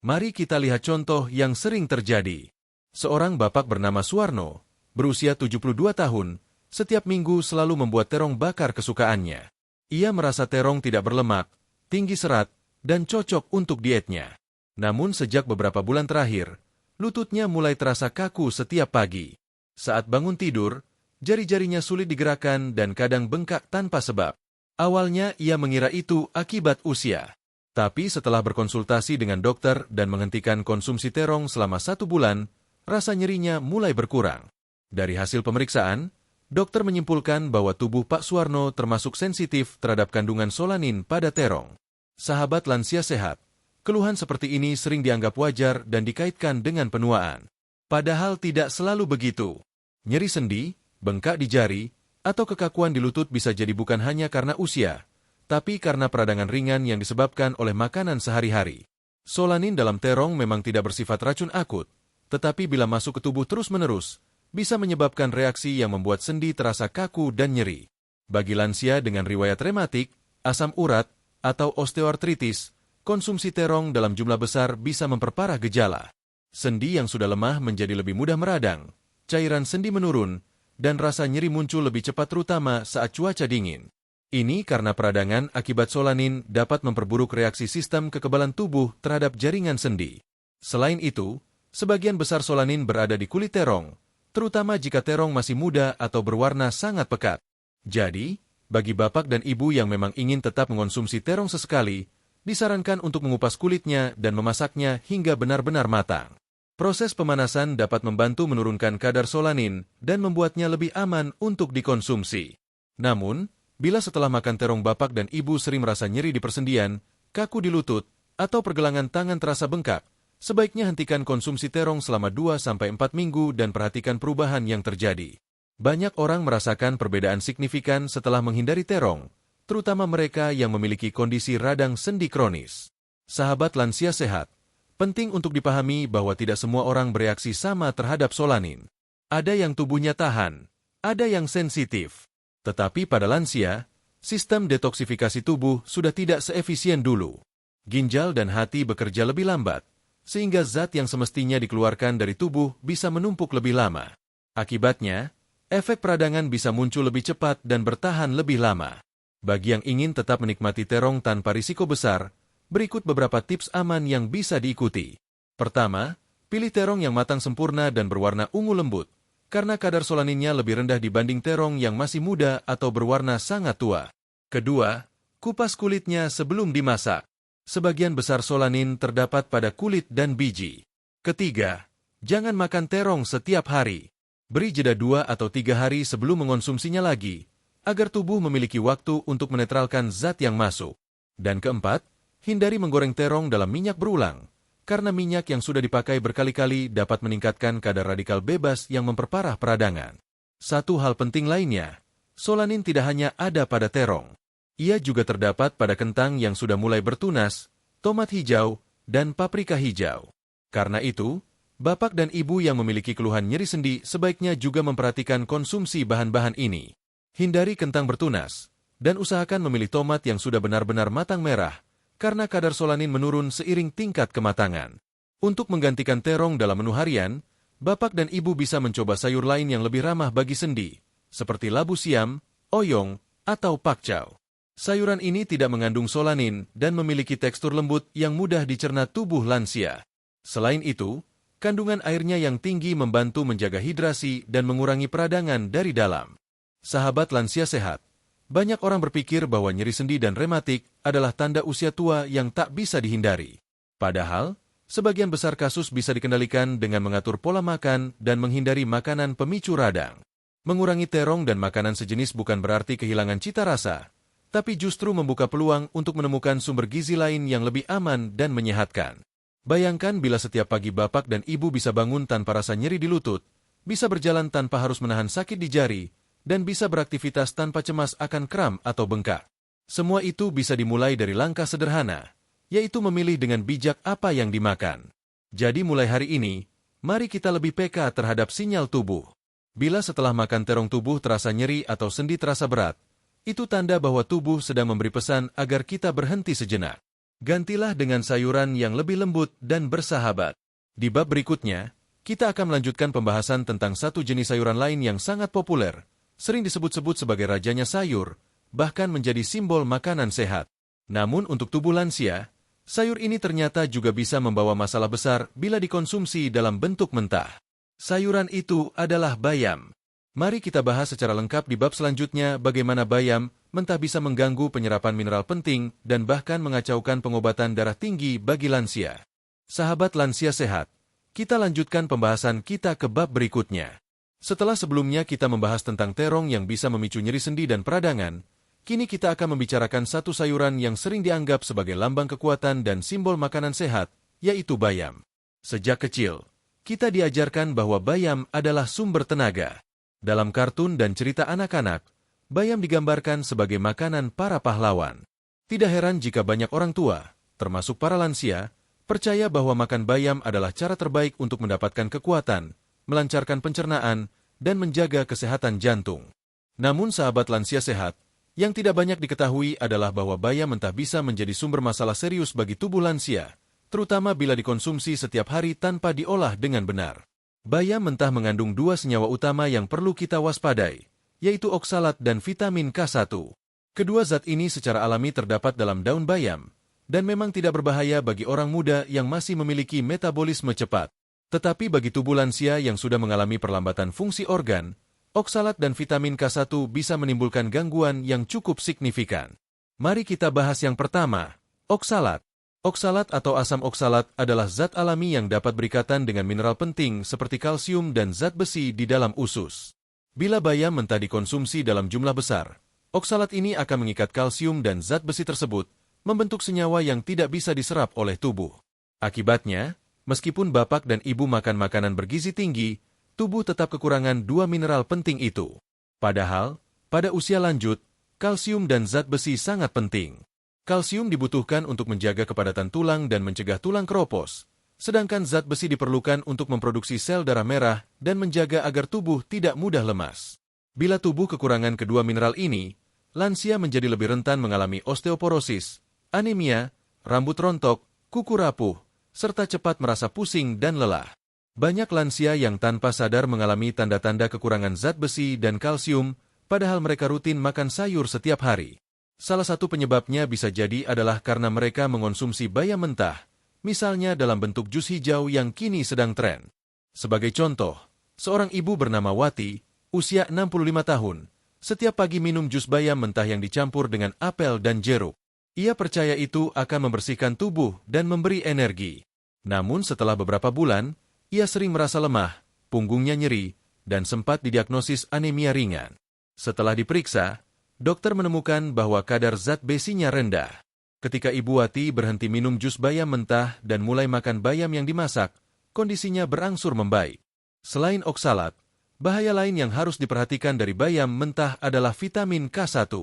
Mari kita lihat contoh yang sering terjadi. Seorang bapak bernama Suwarno, berusia 72 tahun, setiap minggu selalu membuat terong bakar kesukaannya. Ia merasa terong tidak berlemak, tinggi serat, dan cocok untuk dietnya. Namun sejak beberapa bulan terakhir, lututnya mulai terasa kaku setiap pagi. Saat bangun tidur, jari-jarinya sulit digerakkan dan kadang bengkak tanpa sebab. Awalnya ia mengira itu akibat usia. Tapi setelah berkonsultasi dengan dokter dan menghentikan konsumsi terong selama 1 bulan, rasa nyerinya mulai berkurang. Dari hasil pemeriksaan, dokter menyimpulkan bahwa tubuh Pak Suwarno termasuk sensitif terhadap kandungan solanin pada terong. Sahabat lansia sehat, keluhan seperti ini sering dianggap wajar dan dikaitkan dengan penuaan. Padahal tidak selalu begitu. Nyeri sendi, bengkak di jari, atau kekakuan di lutut bisa jadi bukan hanya karena usia, tapi karena peradangan ringan yang disebabkan oleh makanan sehari-hari. Solanin dalam terong memang tidak bersifat racun akut, tetapi bila masuk ke tubuh terus-menerus, bisa menyebabkan reaksi yang membuat sendi terasa kaku dan nyeri. Bagi lansia dengan riwayat rematik, asam urat, atau osteoartritis, konsumsi terong dalam jumlah besar bisa memperparah gejala. Sendi yang sudah lemah menjadi lebih mudah meradang, cairan sendi menurun, dan rasa nyeri muncul lebih cepat terutama saat cuaca dingin. Ini karena peradangan akibat solanin dapat memperburuk reaksi sistem kekebalan tubuh terhadap jaringan sendi. Selain itu, sebagian besar solanin berada di kulit terong, terutama jika terong masih muda atau berwarna sangat pekat. Jadi, bagi bapak dan ibu yang memang ingin tetap mengonsumsi terong sesekali, disarankan untuk mengupas kulitnya dan memasaknya hingga benar-benar matang. Proses pemanasan dapat membantu menurunkan kadar solanin dan membuatnya lebih aman untuk dikonsumsi. Namun, bila setelah makan terong bapak dan ibu sering merasa nyeri di persendian, kaku di lutut, atau pergelangan tangan terasa bengkak, sebaiknya hentikan konsumsi terong selama 2-4 minggu dan perhatikan perubahan yang terjadi. Banyak orang merasakan perbedaan signifikan setelah menghindari terong, terutama mereka yang memiliki kondisi radang sendi kronis. Sahabat lansia sehat, penting untuk dipahami bahwa tidak semua orang bereaksi sama terhadap solanin. Ada yang tubuhnya tahan, ada yang sensitif. Tetapi pada lansia, sistem detoksifikasi tubuh sudah tidak seefisien dulu. Ginjal dan hati bekerja lebih lambat, sehingga zat yang semestinya dikeluarkan dari tubuh bisa menumpuk lebih lama. Akibatnya, efek peradangan bisa muncul lebih cepat dan bertahan lebih lama. Bagi yang ingin tetap menikmati terong tanpa risiko besar, berikut beberapa tips aman yang bisa diikuti. Pertama, pilih terong yang matang sempurna dan berwarna ungu lembut, karena kadar solaninnya lebih rendah dibanding terong yang masih muda atau berwarna sangat tua. Kedua, kupas kulitnya sebelum dimasak. Sebagian besar solanin terdapat pada kulit dan biji. Ketiga, jangan makan terong setiap hari. Beri jeda 2 atau 3 hari sebelum mengonsumsinya lagi, agar tubuh memiliki waktu untuk menetralkan zat yang masuk. Dan keempat, hindari menggoreng terong dalam minyak berulang, karena minyak yang sudah dipakai berkali-kali dapat meningkatkan kadar radikal bebas yang memperparah peradangan. Satu hal penting lainnya, solanin tidak hanya ada pada terong. Ia juga terdapat pada kentang yang sudah mulai bertunas, tomat hijau, dan paprika hijau. Karena itu, bapak dan ibu yang memiliki keluhan nyeri sendi sebaiknya juga memperhatikan konsumsi bahan-bahan ini. Hindari kentang bertunas, dan usahakan memilih tomat yang sudah benar-benar matang merah, karena kadar solanin menurun seiring tingkat kematangan. Untuk menggantikan terong dalam menu harian, bapak dan ibu bisa mencoba sayur lain yang lebih ramah bagi sendi, seperti labu siam, oyong, atau pakcow. Sayuran ini tidak mengandung solanin dan memiliki tekstur lembut yang mudah dicerna tubuh lansia. Selain itu, kandungan airnya yang tinggi membantu menjaga hidrasi dan mengurangi peradangan dari dalam. Sahabat lansia sehat, banyak orang berpikir bahwa nyeri sendi dan rematik adalah tanda usia tua yang tak bisa dihindari. Padahal, sebagian besar kasus bisa dikendalikan dengan mengatur pola makan dan menghindari makanan pemicu radang. Mengurangi terong dan makanan sejenis bukan berarti kehilangan cita rasa, tapi justru membuka peluang untuk menemukan sumber gizi lain yang lebih aman dan menyehatkan. Bayangkan bila setiap pagi bapak dan ibu bisa bangun tanpa rasa nyeri di lutut, bisa berjalan tanpa harus menahan sakit di jari, dan bisa beraktivitas tanpa cemas akan kram atau bengkak. Semua itu bisa dimulai dari langkah sederhana, yaitu memilih dengan bijak apa yang dimakan. Jadi mulai hari ini, mari kita lebih peka terhadap sinyal tubuh. Bila setelah makan terong tubuh terasa nyeri atau sendi terasa berat, itu tanda bahwa tubuh sedang memberi pesan agar kita berhenti sejenak. Gantilah dengan sayuran yang lebih lembut dan bersahabat. Di bab berikutnya, kita akan melanjutkan pembahasan tentang satu jenis sayuran lain yang sangat populer, sering disebut-sebut sebagai rajanya sayur, bahkan menjadi simbol makanan sehat. Namun untuk tubuh lansia, sayur ini ternyata juga bisa membawa masalah besar bila dikonsumsi dalam bentuk mentah. Sayuran itu adalah bayam. Mari kita bahas secara lengkap di bab selanjutnya bagaimana bayam mentah bisa mengganggu penyerapan mineral penting dan bahkan mengacaukan pengobatan darah tinggi bagi lansia. Sahabat lansia sehat, kita lanjutkan pembahasan kita ke bab berikutnya. Setelah sebelumnya kita membahas tentang terong yang bisa memicu nyeri sendi dan peradangan, kini kita akan membicarakan satu sayuran yang sering dianggap sebagai lambang kekuatan dan simbol makanan sehat, yaitu bayam. Sejak kecil, kita diajarkan bahwa bayam adalah sumber tenaga. Dalam kartun dan cerita anak-anak, bayam digambarkan sebagai makanan para pahlawan. Tidak heran jika banyak orang tua, termasuk para lansia, percaya bahwa makan bayam adalah cara terbaik untuk mendapatkan kekuatan, melancarkan pencernaan, dan menjaga kesehatan jantung. Namun sahabat lansia sehat, yang tidak banyak diketahui adalah bahwa bayam mentah bisa menjadi sumber masalah serius bagi tubuh lansia, terutama bila dikonsumsi setiap hari tanpa diolah dengan benar. Bayam mentah mengandung dua senyawa utama yang perlu kita waspadai, yaitu oksalat dan vitamin K1. Kedua zat ini secara alami terdapat dalam daun bayam, dan memang tidak berbahaya bagi orang muda yang masih memiliki metabolisme cepat. Tetapi bagi tubuh lansia yang sudah mengalami perlambatan fungsi organ, oksalat dan vitamin K1 bisa menimbulkan gangguan yang cukup signifikan. Mari kita bahas yang pertama, oksalat. Oksalat atau asam oksalat adalah zat alami yang dapat berikatan dengan mineral penting seperti kalsium dan zat besi di dalam usus. Bila bayam mentah dikonsumsi dalam jumlah besar, oksalat ini akan mengikat kalsium dan zat besi tersebut, membentuk senyawa yang tidak bisa diserap oleh tubuh. Akibatnya, meskipun bapak dan ibu makan makanan bergizi tinggi, tubuh tetap kekurangan dua mineral penting itu. Padahal, pada usia lanjut, kalsium dan zat besi sangat penting. Kalsium dibutuhkan untuk menjaga kepadatan tulang dan mencegah tulang keropos, sedangkan zat besi diperlukan untuk memproduksi sel darah merah dan menjaga agar tubuh tidak mudah lemas. Bila tubuh kekurangan kedua mineral ini, lansia menjadi lebih rentan mengalami osteoporosis, anemia, rambut rontok, kuku rapuh, serta cepat merasa pusing dan lelah. Banyak lansia yang tanpa sadar mengalami tanda-tanda kekurangan zat besi dan kalsium, padahal mereka rutin makan sayur setiap hari. Salah satu penyebabnya bisa jadi adalah karena mereka mengonsumsi bayam mentah, misalnya dalam bentuk jus hijau yang kini sedang tren. Sebagai contoh, seorang ibu bernama Wati, usia 65 tahun, setiap pagi minum jus bayam mentah yang dicampur dengan apel dan jeruk. Ia percaya itu akan membersihkan tubuh dan memberi energi. Namun setelah beberapa bulan, ia sering merasa lemah, punggungnya nyeri, dan sempat didiagnosis anemia ringan. Setelah diperiksa, dokter menemukan bahwa kadar zat besinya rendah. Ketika Ibu Wati berhenti minum jus bayam mentah dan mulai makan bayam yang dimasak, kondisinya berangsur membaik. Selain oksalat, bahaya lain yang harus diperhatikan dari bayam mentah adalah vitamin K1.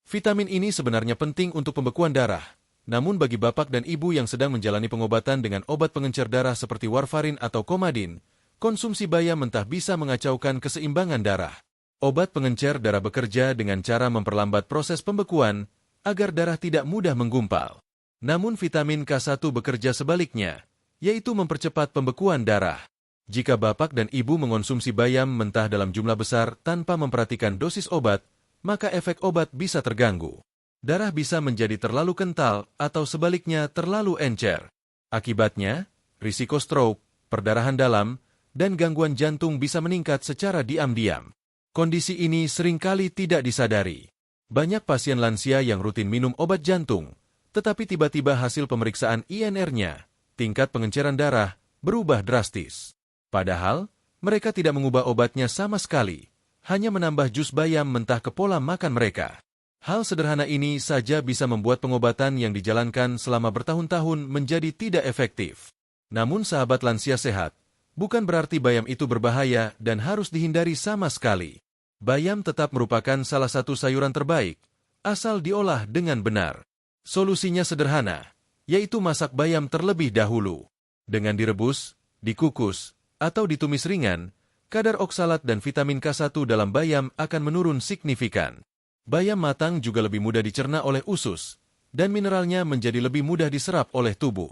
Vitamin ini sebenarnya penting untuk pembekuan darah. Namun bagi bapak dan ibu yang sedang menjalani pengobatan dengan obat pengencer darah seperti warfarin atau komadin, konsumsi bayam mentah bisa mengacaukan keseimbangan darah. Obat pengencer darah bekerja dengan cara memperlambat proses pembekuan agar darah tidak mudah menggumpal. Namun vitamin K1 bekerja sebaliknya, yaitu mempercepat pembekuan darah. Jika bapak dan ibu mengonsumsi bayam mentah dalam jumlah besar tanpa memperhatikan dosis obat, maka efek obat bisa terganggu. Darah bisa menjadi terlalu kental atau sebaliknya terlalu encer. Akibatnya, risiko stroke, perdarahan dalam, dan gangguan jantung bisa meningkat secara diam-diam. Kondisi ini seringkali tidak disadari. Banyak pasien lansia yang rutin minum obat jantung, tetapi tiba-tiba hasil pemeriksaan INR-nya, tingkat pengenceran darah, berubah drastis. Padahal, mereka tidak mengubah obatnya sama sekali, hanya menambah jus bayam mentah ke pola makan mereka. Hal sederhana ini saja bisa membuat pengobatan yang dijalankan selama bertahun-tahun menjadi tidak efektif. Namun sahabat lansia sehat, bukan berarti bayam itu berbahaya dan harus dihindari sama sekali. Bayam tetap merupakan salah satu sayuran terbaik, asal diolah dengan benar. Solusinya sederhana, yaitu masak bayam terlebih dahulu. Dengan direbus, dikukus, atau ditumis ringan, kadar oksalat dan vitamin K1 dalam bayam akan menurun signifikan. Bayam matang juga lebih mudah dicerna oleh usus, dan mineralnya menjadi lebih mudah diserap oleh tubuh.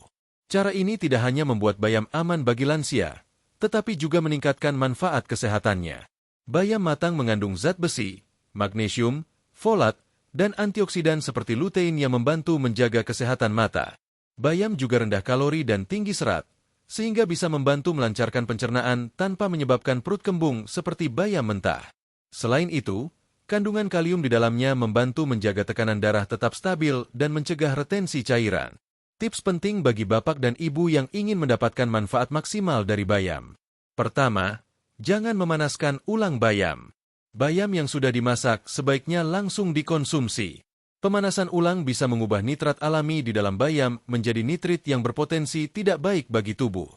Cara ini tidak hanya membuat bayam aman bagi lansia, tetapi juga meningkatkan manfaat kesehatannya. Bayam matang mengandung zat besi, magnesium, folat, dan antioksidan seperti lutein yang membantu menjaga kesehatan mata. Bayam juga rendah kalori dan tinggi serat, sehingga bisa membantu melancarkan pencernaan tanpa menyebabkan perut kembung seperti bayam mentah. Selain itu, kandungan kalium di dalamnya membantu menjaga tekanan darah tetap stabil dan mencegah retensi cairan. Tips penting bagi bapak dan ibu yang ingin mendapatkan manfaat maksimal dari bayam. Pertama, jangan memanaskan ulang bayam. Bayam yang sudah dimasak sebaiknya langsung dikonsumsi. Pemanasan ulang bisa mengubah nitrat alami di dalam bayam menjadi nitrit yang berpotensi tidak baik bagi tubuh.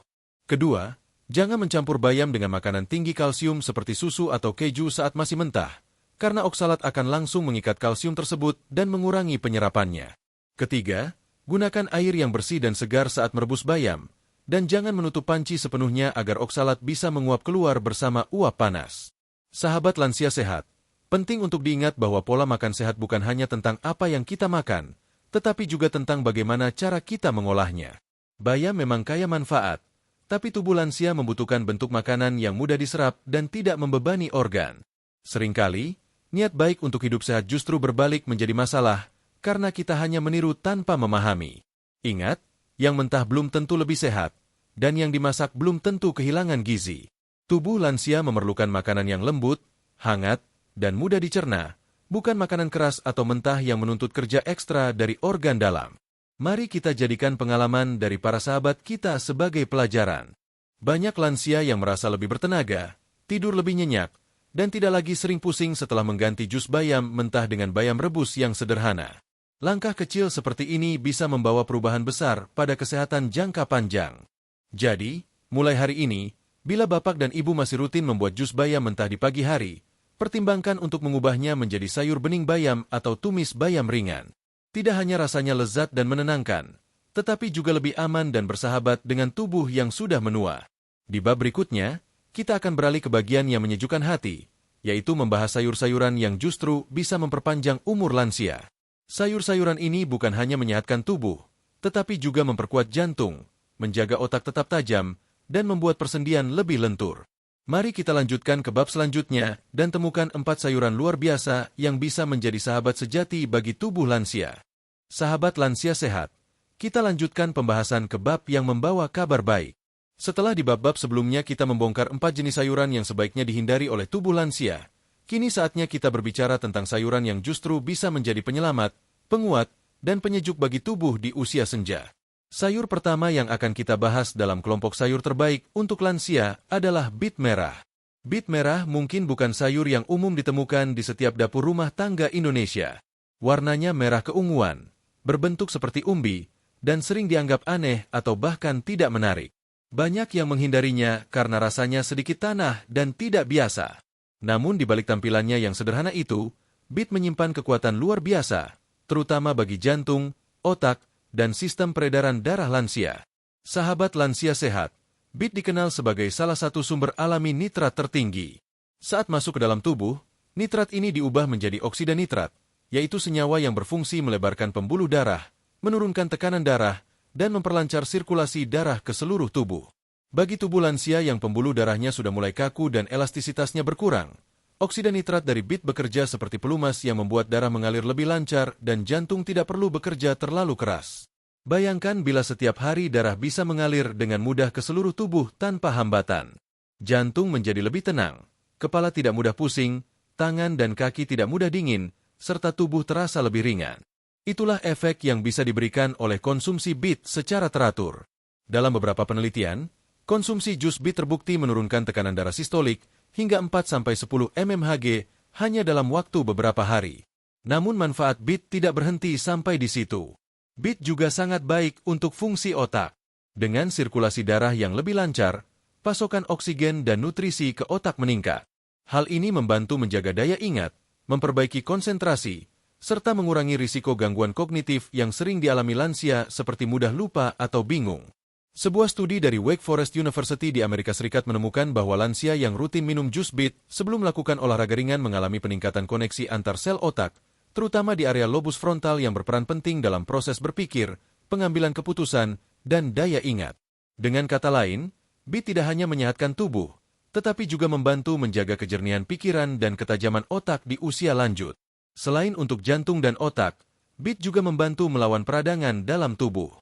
Kedua, jangan mencampur bayam dengan makanan tinggi kalsium seperti susu atau keju saat masih mentah, karena oksalat akan langsung mengikat kalsium tersebut dan mengurangi penyerapannya. Ketiga, gunakan air yang bersih dan segar saat merebus bayam, dan jangan menutup panci sepenuhnya agar oksalat bisa menguap keluar bersama uap panas. Sahabat lansia sehat, penting untuk diingat bahwa pola makan sehat bukan hanya tentang apa yang kita makan, tetapi juga tentang bagaimana cara kita mengolahnya. Bayam memang kaya manfaat, tapi tubuh lansia membutuhkan bentuk makanan yang mudah diserap dan tidak membebani organ. Seringkali, niat baik untuk hidup sehat justru berbalik menjadi masalah karena kita hanya meniru tanpa memahami. Ingat, yang mentah belum tentu lebih sehat, dan yang dimasak belum tentu kehilangan gizi. Tubuh lansia memerlukan makanan yang lembut, hangat, dan mudah dicerna, bukan makanan keras atau mentah yang menuntut kerja ekstra dari organ dalam. Mari kita jadikan pengalaman dari para sahabat kita sebagai pelajaran. Banyak lansia yang merasa lebih bertenaga, tidur lebih nyenyak, dan tidak lagi sering pusing setelah mengganti jus bayam mentah dengan bayam rebus yang sederhana. Langkah kecil seperti ini bisa membawa perubahan besar pada kesehatan jangka panjang. Jadi, mulai hari ini, bila Bapak dan Ibu masih rutin membuat jus bayam mentah di pagi hari, pertimbangkan untuk mengubahnya menjadi sayur bening bayam atau tumis bayam ringan. Tidak hanya rasanya lezat dan menenangkan, tetapi juga lebih aman dan bersahabat dengan tubuh yang sudah menua. Di bab berikutnya, kita akan beralih ke bagian yang menyejukkan hati, yaitu membahas sayur-sayuran yang justru bisa memperpanjang umur lansia. Sayur-sayuran ini bukan hanya menyehatkan tubuh, tetapi juga memperkuat jantung, menjaga otak tetap tajam, dan membuat persendian lebih lentur. Mari kita lanjutkan ke bab selanjutnya dan temukan 4 sayuran luar biasa yang bisa menjadi sahabat sejati bagi tubuh lansia. Sahabat lansia sehat, kita lanjutkan pembahasan ke bab yang membawa kabar baik. Setelah di bab-bab sebelumnya kita membongkar 4 jenis sayuran yang sebaiknya dihindari oleh tubuh lansia, kini saatnya kita berbicara tentang sayuran yang justru bisa menjadi penyelamat, penguat, dan penyejuk bagi tubuh di usia senja. Sayur pertama yang akan kita bahas dalam kelompok sayur terbaik untuk lansia adalah bit merah. Bit merah mungkin bukan sayur yang umum ditemukan di setiap dapur rumah tangga Indonesia. Warnanya merah keunguan, berbentuk seperti umbi, dan sering dianggap aneh atau bahkan tidak menarik. Banyak yang menghindarinya karena rasanya sedikit tanah dan tidak biasa. Namun di balik tampilannya yang sederhana itu, bit menyimpan kekuatan luar biasa, terutama bagi jantung, otak, dan sistem peredaran darah lansia. Sahabat lansia sehat, bit dikenal sebagai salah satu sumber alami nitrat tertinggi. Saat masuk ke dalam tubuh, nitrat ini diubah menjadi oksida nitrat, yaitu senyawa yang berfungsi melebarkan pembuluh darah, menurunkan tekanan darah, dan memperlancar sirkulasi darah ke seluruh tubuh. Bagi tubuh lansia yang pembuluh darahnya sudah mulai kaku dan elastisitasnya berkurang, oksida nitrat dari bit bekerja seperti pelumas yang membuat darah mengalir lebih lancar dan jantung tidak perlu bekerja terlalu keras. Bayangkan bila setiap hari darah bisa mengalir dengan mudah ke seluruh tubuh tanpa hambatan. Jantung menjadi lebih tenang, kepala tidak mudah pusing, tangan dan kaki tidak mudah dingin, serta tubuh terasa lebih ringan. Itulah efek yang bisa diberikan oleh konsumsi bit secara teratur. Dalam beberapa penelitian, konsumsi jus bit terbukti menurunkan tekanan darah sistolik hingga 4-10 mmHg hanya dalam waktu beberapa hari. Namun manfaat bit tidak berhenti sampai di situ. Bit juga sangat baik untuk fungsi otak. Dengan sirkulasi darah yang lebih lancar, pasokan oksigen dan nutrisi ke otak meningkat. Hal ini membantu menjaga daya ingat, memperbaiki konsentrasi, serta mengurangi risiko gangguan kognitif yang sering dialami lansia seperti mudah lupa atau bingung. Sebuah studi dari Wake Forest University di Amerika Serikat menemukan bahwa lansia yang rutin minum jus bit sebelum melakukan olahraga ringan mengalami peningkatan koneksi antar sel otak, terutama di area lobus frontal yang berperan penting dalam proses berpikir, pengambilan keputusan, dan daya ingat. Dengan kata lain, bit tidak hanya menyehatkan tubuh, tetapi juga membantu menjaga kejernihan pikiran dan ketajaman otak di usia lanjut. Selain untuk jantung dan otak, bit juga membantu melawan peradangan dalam tubuh.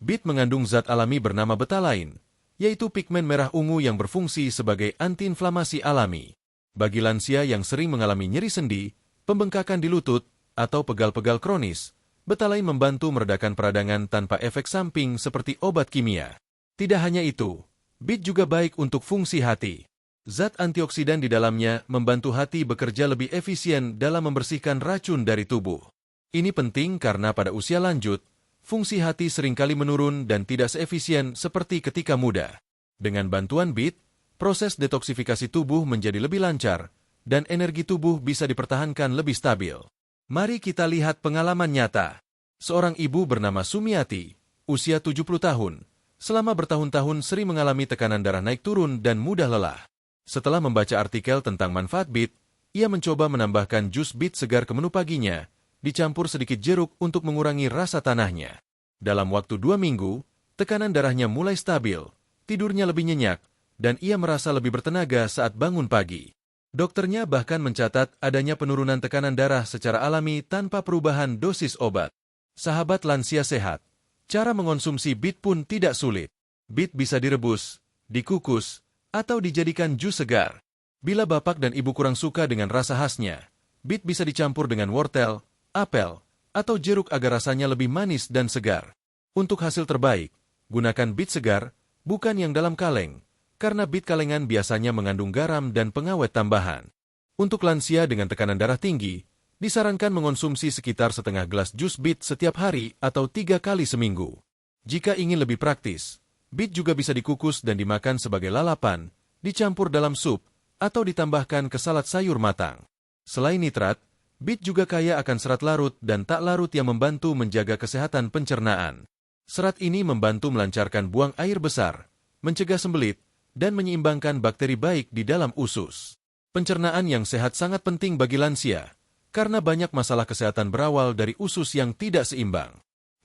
Bit mengandung zat alami bernama betalain, yaitu pigmen merah ungu yang berfungsi sebagai antiinflamasi alami. Bagi lansia yang sering mengalami nyeri sendi, pembengkakan di lutut, atau pegal-pegal kronis, betalain membantu meredakan peradangan tanpa efek samping seperti obat kimia. Tidak hanya itu, bit juga baik untuk fungsi hati. Zat antioksidan di dalamnya membantu hati bekerja lebih efisien dalam membersihkan racun dari tubuh. Ini penting karena pada usia lanjut, fungsi hati seringkali menurun dan tidak seefisien seperti ketika muda. Dengan bantuan bit, proses detoksifikasi tubuh menjadi lebih lancar, dan energi tubuh bisa dipertahankan lebih stabil. Mari kita lihat pengalaman nyata. Seorang ibu bernama Sumiati, usia 70 tahun, selama bertahun-tahun sering mengalami tekanan darah naik turun dan mudah lelah. Setelah membaca artikel tentang manfaat bit, ia mencoba menambahkan jus bit segar ke menu paginya, dicampur sedikit jeruk untuk mengurangi rasa tanahnya. Dalam waktu 2 minggu, tekanan darahnya mulai stabil, tidurnya lebih nyenyak, dan ia merasa lebih bertenaga saat bangun pagi. Dokternya bahkan mencatat adanya penurunan tekanan darah secara alami tanpa perubahan dosis obat. Sahabat lansia sehat, cara mengonsumsi bit pun tidak sulit. Bit bisa direbus, dikukus, atau dijadikan jus segar. Bila bapak dan ibu kurang suka dengan rasa khasnya, bit bisa dicampur dengan wortel, apel, atau jeruk agar rasanya lebih manis dan segar. Untuk hasil terbaik, gunakan bit segar, bukan yang dalam kaleng, karena bit kalengan biasanya mengandung garam dan pengawet tambahan. Untuk lansia dengan tekanan darah tinggi, disarankan mengonsumsi sekitar setengah gelas jus bit setiap hari atau 3 kali seminggu. Jika ingin lebih praktis, bit juga bisa dikukus dan dimakan sebagai lalapan, dicampur dalam sup, atau ditambahkan ke salad sayur matang. Selain nitrat, bit juga kaya akan serat larut dan tak larut yang membantu menjaga kesehatan pencernaan. Serat ini membantu melancarkan buang air besar, mencegah sembelit, dan menyeimbangkan bakteri baik di dalam usus. Pencernaan yang sehat sangat penting bagi lansia, karena banyak masalah kesehatan berawal dari usus yang tidak seimbang.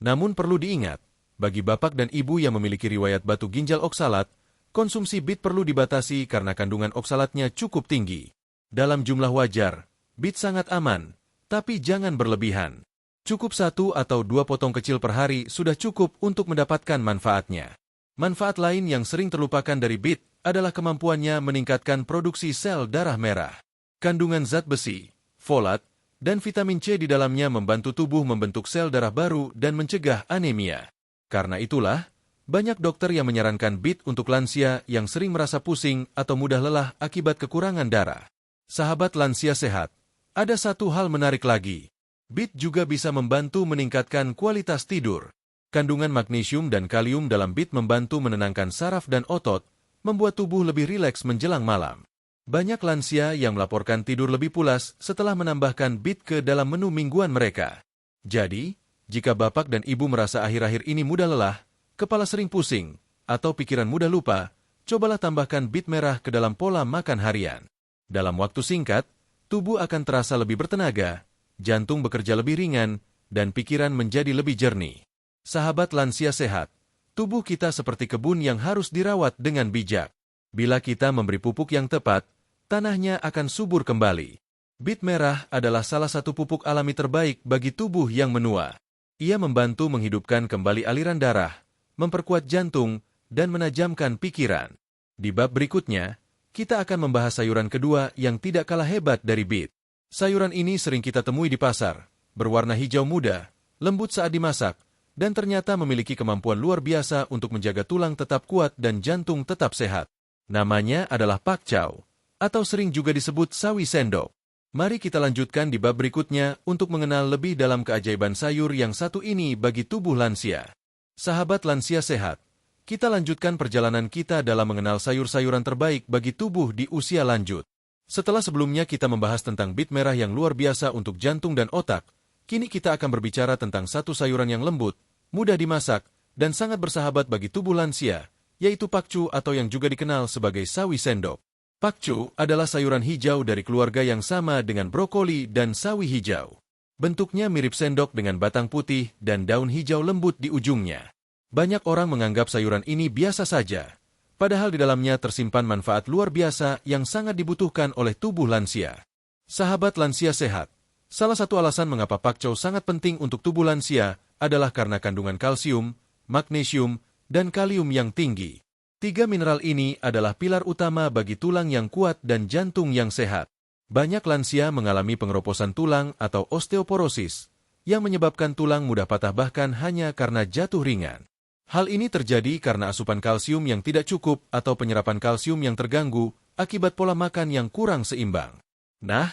Namun perlu diingat, bagi bapak dan ibu yang memiliki riwayat batu ginjal oksalat, konsumsi bit perlu dibatasi karena kandungan oksalatnya cukup tinggi. Dalam jumlah wajar, bit sangat aman, tapi jangan berlebihan. Cukup 1 atau 2 potong kecil per hari sudah cukup untuk mendapatkan manfaatnya. Manfaat lain yang sering terlupakan dari bit adalah kemampuannya meningkatkan produksi sel darah merah. Kandungan zat besi, folat, dan vitamin C di dalamnya membantu tubuh membentuk sel darah baru dan mencegah anemia. Karena itulah, banyak dokter yang menyarankan bit untuk lansia yang sering merasa pusing atau mudah lelah akibat kekurangan darah. Sahabat lansia sehat, ada satu hal menarik lagi. Bit juga bisa membantu meningkatkan kualitas tidur. Kandungan magnesium dan kalium dalam bit membantu menenangkan saraf dan otot, membuat tubuh lebih rileks menjelang malam. Banyak lansia yang melaporkan tidur lebih pulas setelah menambahkan bit ke dalam menu mingguan mereka. Jadi, jika bapak dan ibu merasa akhir-akhir ini mudah lelah, kepala sering pusing, atau pikiran mudah lupa, cobalah tambahkan bit merah ke dalam pola makan harian. Dalam waktu singkat, tubuh akan terasa lebih bertenaga, jantung bekerja lebih ringan, dan pikiran menjadi lebih jernih. Sahabat lansia sehat, tubuh kita seperti kebun yang harus dirawat dengan bijak. Bila kita memberi pupuk yang tepat, tanahnya akan subur kembali. Bit merah adalah salah satu pupuk alami terbaik bagi tubuh yang menua. Ia membantu menghidupkan kembali aliran darah, memperkuat jantung, dan menajamkan pikiran. Di bab berikutnya, kita akan membahas sayuran kedua yang tidak kalah hebat dari bit. Sayuran ini sering kita temui di pasar, berwarna hijau muda, lembut saat dimasak, dan ternyata memiliki kemampuan luar biasa untuk menjaga tulang tetap kuat dan jantung tetap sehat. Namanya adalah pakcow, atau sering juga disebut sawi sendok. Mari kita lanjutkan di bab berikutnya untuk mengenal lebih dalam keajaiban sayur yang satu ini bagi tubuh lansia. Sahabat lansia sehat, kita lanjutkan perjalanan kita dalam mengenal sayur-sayuran terbaik bagi tubuh di usia lanjut. Setelah sebelumnya kita membahas tentang bit merah yang luar biasa untuk jantung dan otak, kini kita akan berbicara tentang satu sayuran yang lembut, mudah dimasak, dan sangat bersahabat bagi tubuh lansia, yaitu pakcow atau yang juga dikenal sebagai sawi sendok. Pakcow adalah sayuran hijau dari keluarga yang sama dengan brokoli dan sawi hijau. Bentuknya mirip sendok dengan batang putih dan daun hijau lembut di ujungnya. Banyak orang menganggap sayuran ini biasa saja, padahal di dalamnya tersimpan manfaat luar biasa yang sangat dibutuhkan oleh tubuh lansia. Sahabat lansia sehat, salah satu alasan mengapa pakcow sangat penting untuk tubuh lansia adalah karena kandungan kalsium, magnesium, dan kalium yang tinggi. 3 mineral ini adalah pilar utama bagi tulang yang kuat dan jantung yang sehat. Banyak lansia mengalami pengeroposan tulang atau osteoporosis, yang menyebabkan tulang mudah patah bahkan hanya karena jatuh ringan. Hal ini terjadi karena asupan kalsium yang tidak cukup atau penyerapan kalsium yang terganggu akibat pola makan yang kurang seimbang. Nah,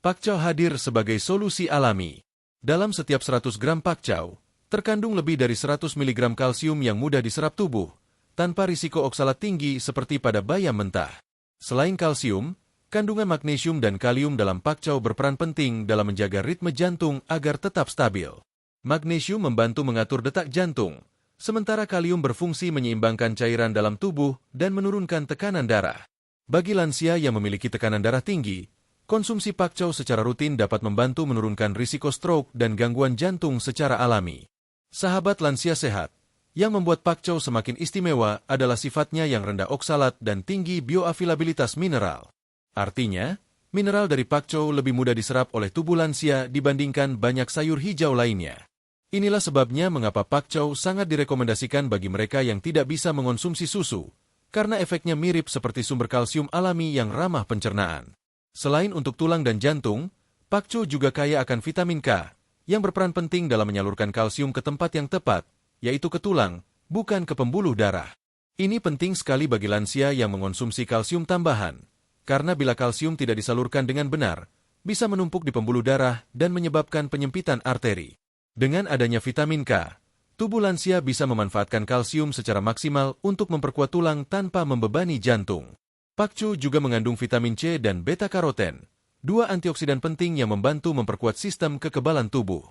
pakcow hadir sebagai solusi alami. Dalam setiap 100 gram pakcow, terkandung lebih dari 100 mg kalsium yang mudah diserap tubuh, tanpa risiko oksalat tinggi seperti pada bayam mentah. Selain kalsium, kandungan magnesium dan kalium dalam pakcow berperan penting dalam menjaga ritme jantung agar tetap stabil. Magnesium membantu mengatur detak jantung, sementara kalium berfungsi menyeimbangkan cairan dalam tubuh dan menurunkan tekanan darah. Bagi lansia yang memiliki tekanan darah tinggi, konsumsi pakcow secara rutin dapat membantu menurunkan risiko stroke dan gangguan jantung secara alami. Sahabat lansia sehat, Yang membuat pakcoy semakin istimewa adalah sifatnya yang rendah oksalat dan tinggi bioavailabilitas mineral. Artinya, mineral dari pakcoy lebih mudah diserap oleh tubuh lansia dibandingkan banyak sayur hijau lainnya. Inilah sebabnya mengapa pakcoy sangat direkomendasikan bagi mereka yang tidak bisa mengonsumsi susu, karena efeknya mirip seperti sumber kalsium alami yang ramah pencernaan. Selain untuk tulang dan jantung, pakcoy juga kaya akan vitamin K, yang berperan penting dalam menyalurkan kalsium ke tempat yang tepat, yaitu ke tulang, bukan ke pembuluh darah. Ini penting sekali bagi lansia yang mengonsumsi kalsium tambahan, karena bila kalsium tidak disalurkan dengan benar, bisa menumpuk di pembuluh darah dan menyebabkan penyempitan arteri. Dengan adanya vitamin K, tubuh lansia bisa memanfaatkan kalsium secara maksimal untuk memperkuat tulang tanpa membebani jantung. Pakcoy juga mengandung vitamin C dan beta-karoten, dua antioksidan penting yang membantu memperkuat sistem kekebalan tubuh.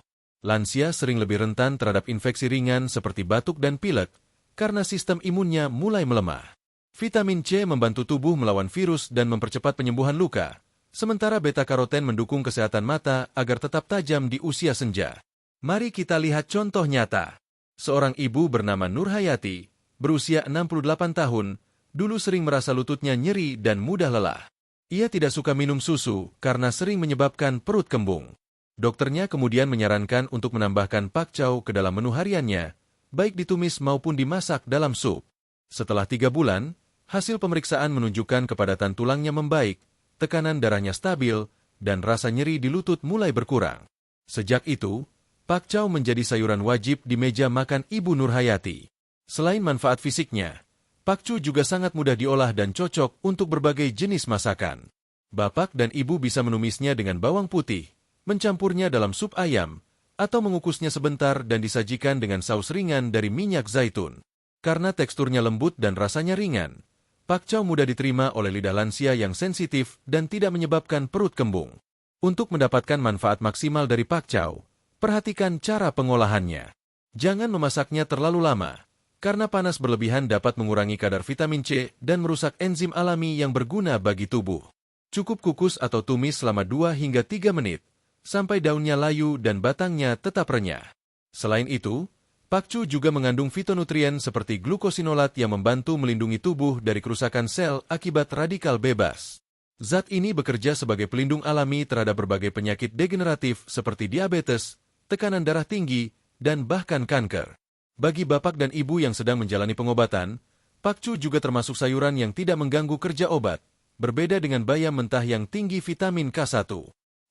Lansia sering lebih rentan terhadap infeksi ringan seperti batuk dan pilek karena sistem imunnya mulai melemah. Vitamin C membantu tubuh melawan virus dan mempercepat penyembuhan luka, sementara beta-karoten mendukung kesehatan mata agar tetap tajam di usia senja. Mari kita lihat contoh nyata. Seorang ibu bernama Nurhayati, berusia 68 tahun, dulu sering merasa lututnya nyeri dan mudah lelah. Ia tidak suka minum susu karena sering menyebabkan perut kembung. Dokternya kemudian menyarankan untuk menambahkan pakcoy ke dalam menu hariannya, baik ditumis maupun dimasak dalam sup. Setelah 3 bulan, hasil pemeriksaan menunjukkan kepadatan tulangnya membaik, tekanan darahnya stabil, dan rasa nyeri di lutut mulai berkurang. Sejak itu, pakcoy menjadi sayuran wajib di meja makan Ibu Nurhayati. Selain manfaat fisiknya, pakcoy juga sangat mudah diolah dan cocok untuk berbagai jenis masakan. Bapak dan ibu bisa menumisnya dengan bawang putih, mencampurnya dalam sup ayam, atau mengukusnya sebentar dan disajikan dengan saus ringan dari minyak zaitun. Karena teksturnya lembut dan rasanya ringan, pakcoy mudah diterima oleh lidah lansia yang sensitif dan tidak menyebabkan perut kembung. Untuk mendapatkan manfaat maksimal dari pakcoy, perhatikan cara pengolahannya. Jangan memasaknya terlalu lama, karena panas berlebihan dapat mengurangi kadar vitamin C dan merusak enzim alami yang berguna bagi tubuh. Cukup kukus atau tumis selama 2 hingga 3 menit, sampai daunnya layu dan batangnya tetap renyah. Selain itu, pakcoy juga mengandung fitonutrien seperti glukosinolat yang membantu melindungi tubuh dari kerusakan sel akibat radikal bebas. Zat ini bekerja sebagai pelindung alami terhadap berbagai penyakit degeneratif seperti diabetes, tekanan darah tinggi, dan bahkan kanker. Bagi bapak dan ibu yang sedang menjalani pengobatan, pakcoy juga termasuk sayuran yang tidak mengganggu kerja obat, berbeda dengan bayam mentah yang tinggi vitamin K1.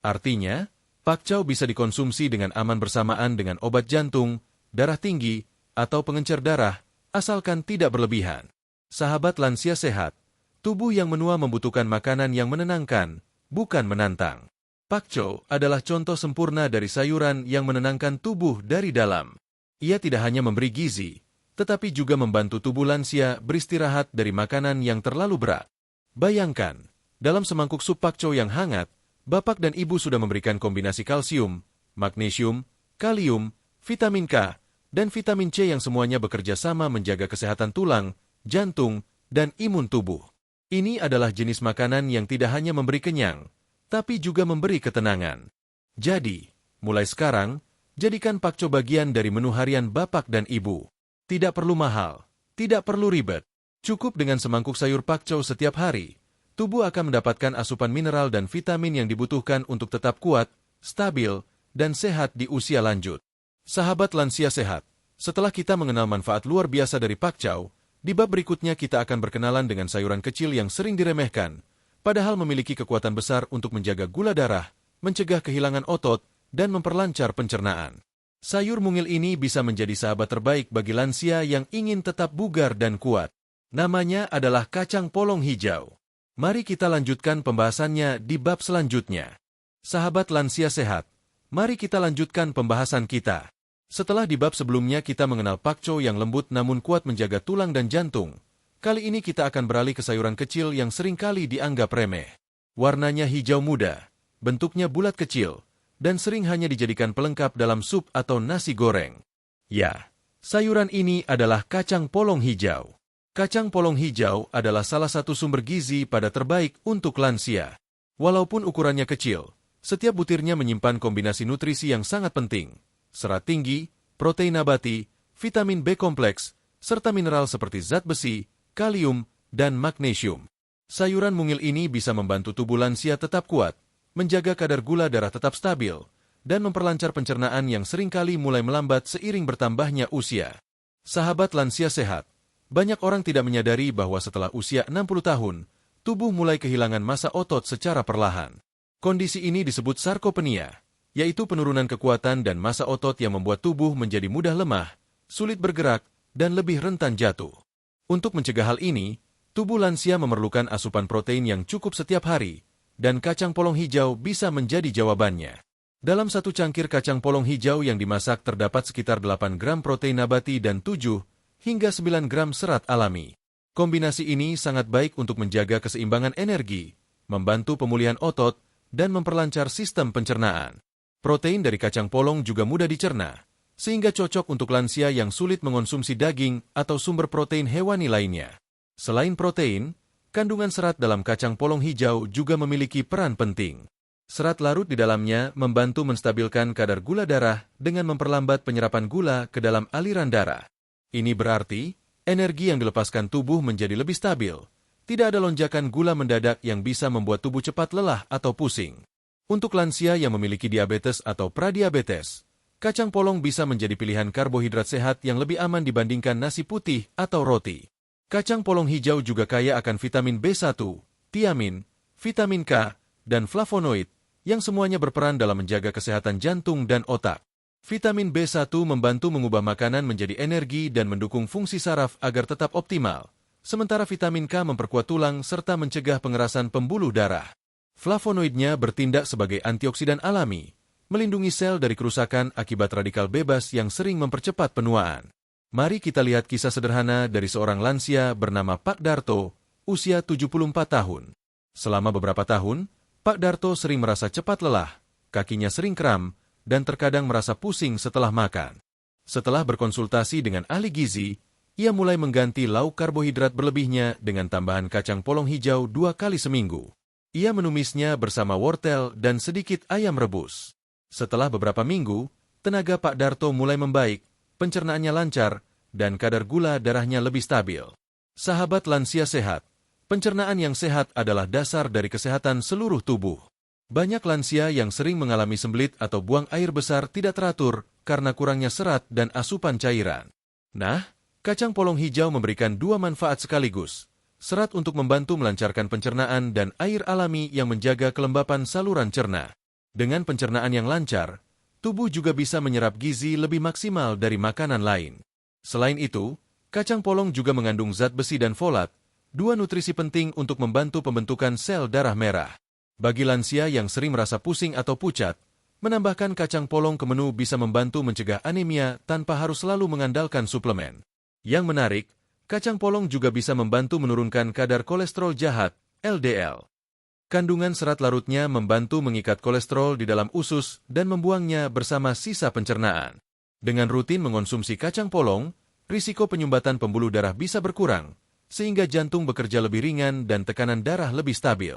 Artinya, pakcoy bisa dikonsumsi dengan aman bersamaan dengan obat jantung, darah tinggi, atau pengencer darah, asalkan tidak berlebihan. Sahabat lansia sehat, tubuh yang menua membutuhkan makanan yang menenangkan, bukan menantang. Pakcoy adalah contoh sempurna dari sayuran yang menenangkan tubuh dari dalam. Ia tidak hanya memberi gizi, tetapi juga membantu tubuh lansia beristirahat dari makanan yang terlalu berat. Bayangkan, dalam semangkuk sup pakcoy yang hangat, bapak dan ibu sudah memberikan kombinasi kalsium, magnesium, kalium, vitamin K, dan vitamin C yang semuanya bekerja sama menjaga kesehatan tulang, jantung, dan imun tubuh. Ini adalah jenis makanan yang tidak hanya memberi kenyang, tapi juga memberi ketenangan. Jadi, mulai sekarang, jadikan pakcoy bagian dari menu harian bapak dan ibu. Tidak perlu mahal, tidak perlu ribet. Cukup dengan semangkuk sayur pakcoy setiap hari, tubuh akan mendapatkan asupan mineral dan vitamin yang dibutuhkan untuk tetap kuat, stabil, dan sehat di usia lanjut. Sahabat lansia sehat, setelah kita mengenal manfaat luar biasa dari pakcoy, di bab berikutnya kita akan berkenalan dengan sayuran kecil yang sering diremehkan, padahal memiliki kekuatan besar untuk menjaga gula darah, mencegah kehilangan otot, dan memperlancar pencernaan. Sayur mungil ini bisa menjadi sahabat terbaik bagi lansia yang ingin tetap bugar dan kuat. Namanya adalah kacang polong hijau. Mari kita lanjutkan pembahasannya di bab selanjutnya. Sahabat lansia sehat, mari kita lanjutkan pembahasan kita. Setelah di bab sebelumnya kita mengenal pakcoy yang lembut namun kuat menjaga tulang dan jantung, kali ini kita akan beralih ke sayuran kecil yang seringkali dianggap remeh. Warnanya hijau muda, bentuknya bulat kecil, dan sering hanya dijadikan pelengkap dalam sup atau nasi goreng. Ya, sayuran ini adalah kacang polong hijau. Kacang polong hijau adalah salah satu sumber gizi pada terbaik untuk lansia. Walaupun ukurannya kecil, setiap butirnya menyimpan kombinasi nutrisi yang sangat penting. Serat tinggi, protein nabati, vitamin B kompleks, serta mineral seperti zat besi, kalium, dan magnesium. Sayuran mungil ini bisa membantu tubuh lansia tetap kuat, menjaga kadar gula darah tetap stabil, dan memperlancar pencernaan yang seringkali mulai melambat seiring bertambahnya usia. Sahabat lansia sehat, banyak orang tidak menyadari bahwa setelah usia 60 tahun, tubuh mulai kehilangan massa otot secara perlahan. Kondisi ini disebut sarkopenia, yaitu penurunan kekuatan dan massa otot yang membuat tubuh menjadi mudah lemah, sulit bergerak, dan lebih rentan jatuh. Untuk mencegah hal ini, tubuh lansia memerlukan asupan protein yang cukup setiap hari, dan kacang polong hijau bisa menjadi jawabannya. Dalam satu cangkir kacang polong hijau yang dimasak terdapat sekitar 8 gram protein nabati dan 7 hingga 9 gram serat alami. Kombinasi ini sangat baik untuk menjaga keseimbangan energi, membantu pemulihan otot, dan memperlancar sistem pencernaan. Protein dari kacang polong juga mudah dicerna, sehingga cocok untuk lansia yang sulit mengonsumsi daging atau sumber protein hewani lainnya. Selain protein, kandungan serat dalam kacang polong hijau juga memiliki peran penting. Serat larut di dalamnya membantu menstabilkan kadar gula darah dengan memperlambat penyerapan gula ke dalam aliran darah. Ini berarti, energi yang dilepaskan tubuh menjadi lebih stabil. Tidak ada lonjakan gula mendadak yang bisa membuat tubuh cepat lelah atau pusing. Untuk lansia yang memiliki diabetes atau pradiabetes, kacang polong bisa menjadi pilihan karbohidrat sehat yang lebih aman dibandingkan nasi putih atau roti. Kacang polong hijau juga kaya akan vitamin B1, tiamin, vitamin K, dan flavonoid, yang semuanya berperan dalam menjaga kesehatan jantung dan otak. Vitamin B1 membantu mengubah makanan menjadi energi dan mendukung fungsi saraf agar tetap optimal, sementara vitamin K memperkuat tulang serta mencegah pengerasan pembuluh darah. Flavonoidnya bertindak sebagai antioksidan alami, melindungi sel dari kerusakan akibat radikal bebas yang sering mempercepat penuaan. Mari kita lihat kisah sederhana dari seorang lansia bernama Pak Darto, usia 74 tahun. Selama beberapa tahun, Pak Darto sering merasa cepat lelah, kakinya sering kram, dan terkadang merasa pusing setelah makan. Setelah berkonsultasi dengan ahli gizi, ia mulai mengganti lauk karbohidrat berlebihnya dengan tambahan kacang polong hijau 2 kali seminggu. Ia menumisnya bersama wortel dan sedikit ayam rebus. Setelah beberapa minggu, tenaga Pak Darto mulai membaik, pencernaannya lancar, dan kadar gula darahnya lebih stabil. Sahabat lansia sehat, pencernaan yang sehat adalah dasar dari kesehatan seluruh tubuh. Banyak lansia yang sering mengalami sembelit atau buang air besar tidak teratur karena kurangnya serat dan asupan cairan. Nah, kacang polong hijau memberikan 2 manfaat sekaligus. Serat untuk membantu melancarkan pencernaan dan air alami yang menjaga kelembapan saluran cerna. Dengan pencernaan yang lancar, tubuh juga bisa menyerap gizi lebih maksimal dari makanan lain. Selain itu, kacang polong juga mengandung zat besi dan folat, 2 nutrisi penting untuk membantu pembentukan sel darah merah. Bagi lansia yang sering merasa pusing atau pucat, menambahkan kacang polong ke menu bisa membantu mencegah anemia tanpa harus selalu mengandalkan suplemen. Yang menarik, kacang polong juga bisa membantu menurunkan kadar kolesterol jahat, LDL. Kandungan serat larutnya membantu mengikat kolesterol di dalam usus dan membuangnya bersama sisa pencernaan. Dengan rutin mengonsumsi kacang polong, risiko penyumbatan pembuluh darah bisa berkurang, sehingga jantung bekerja lebih ringan dan tekanan darah lebih stabil.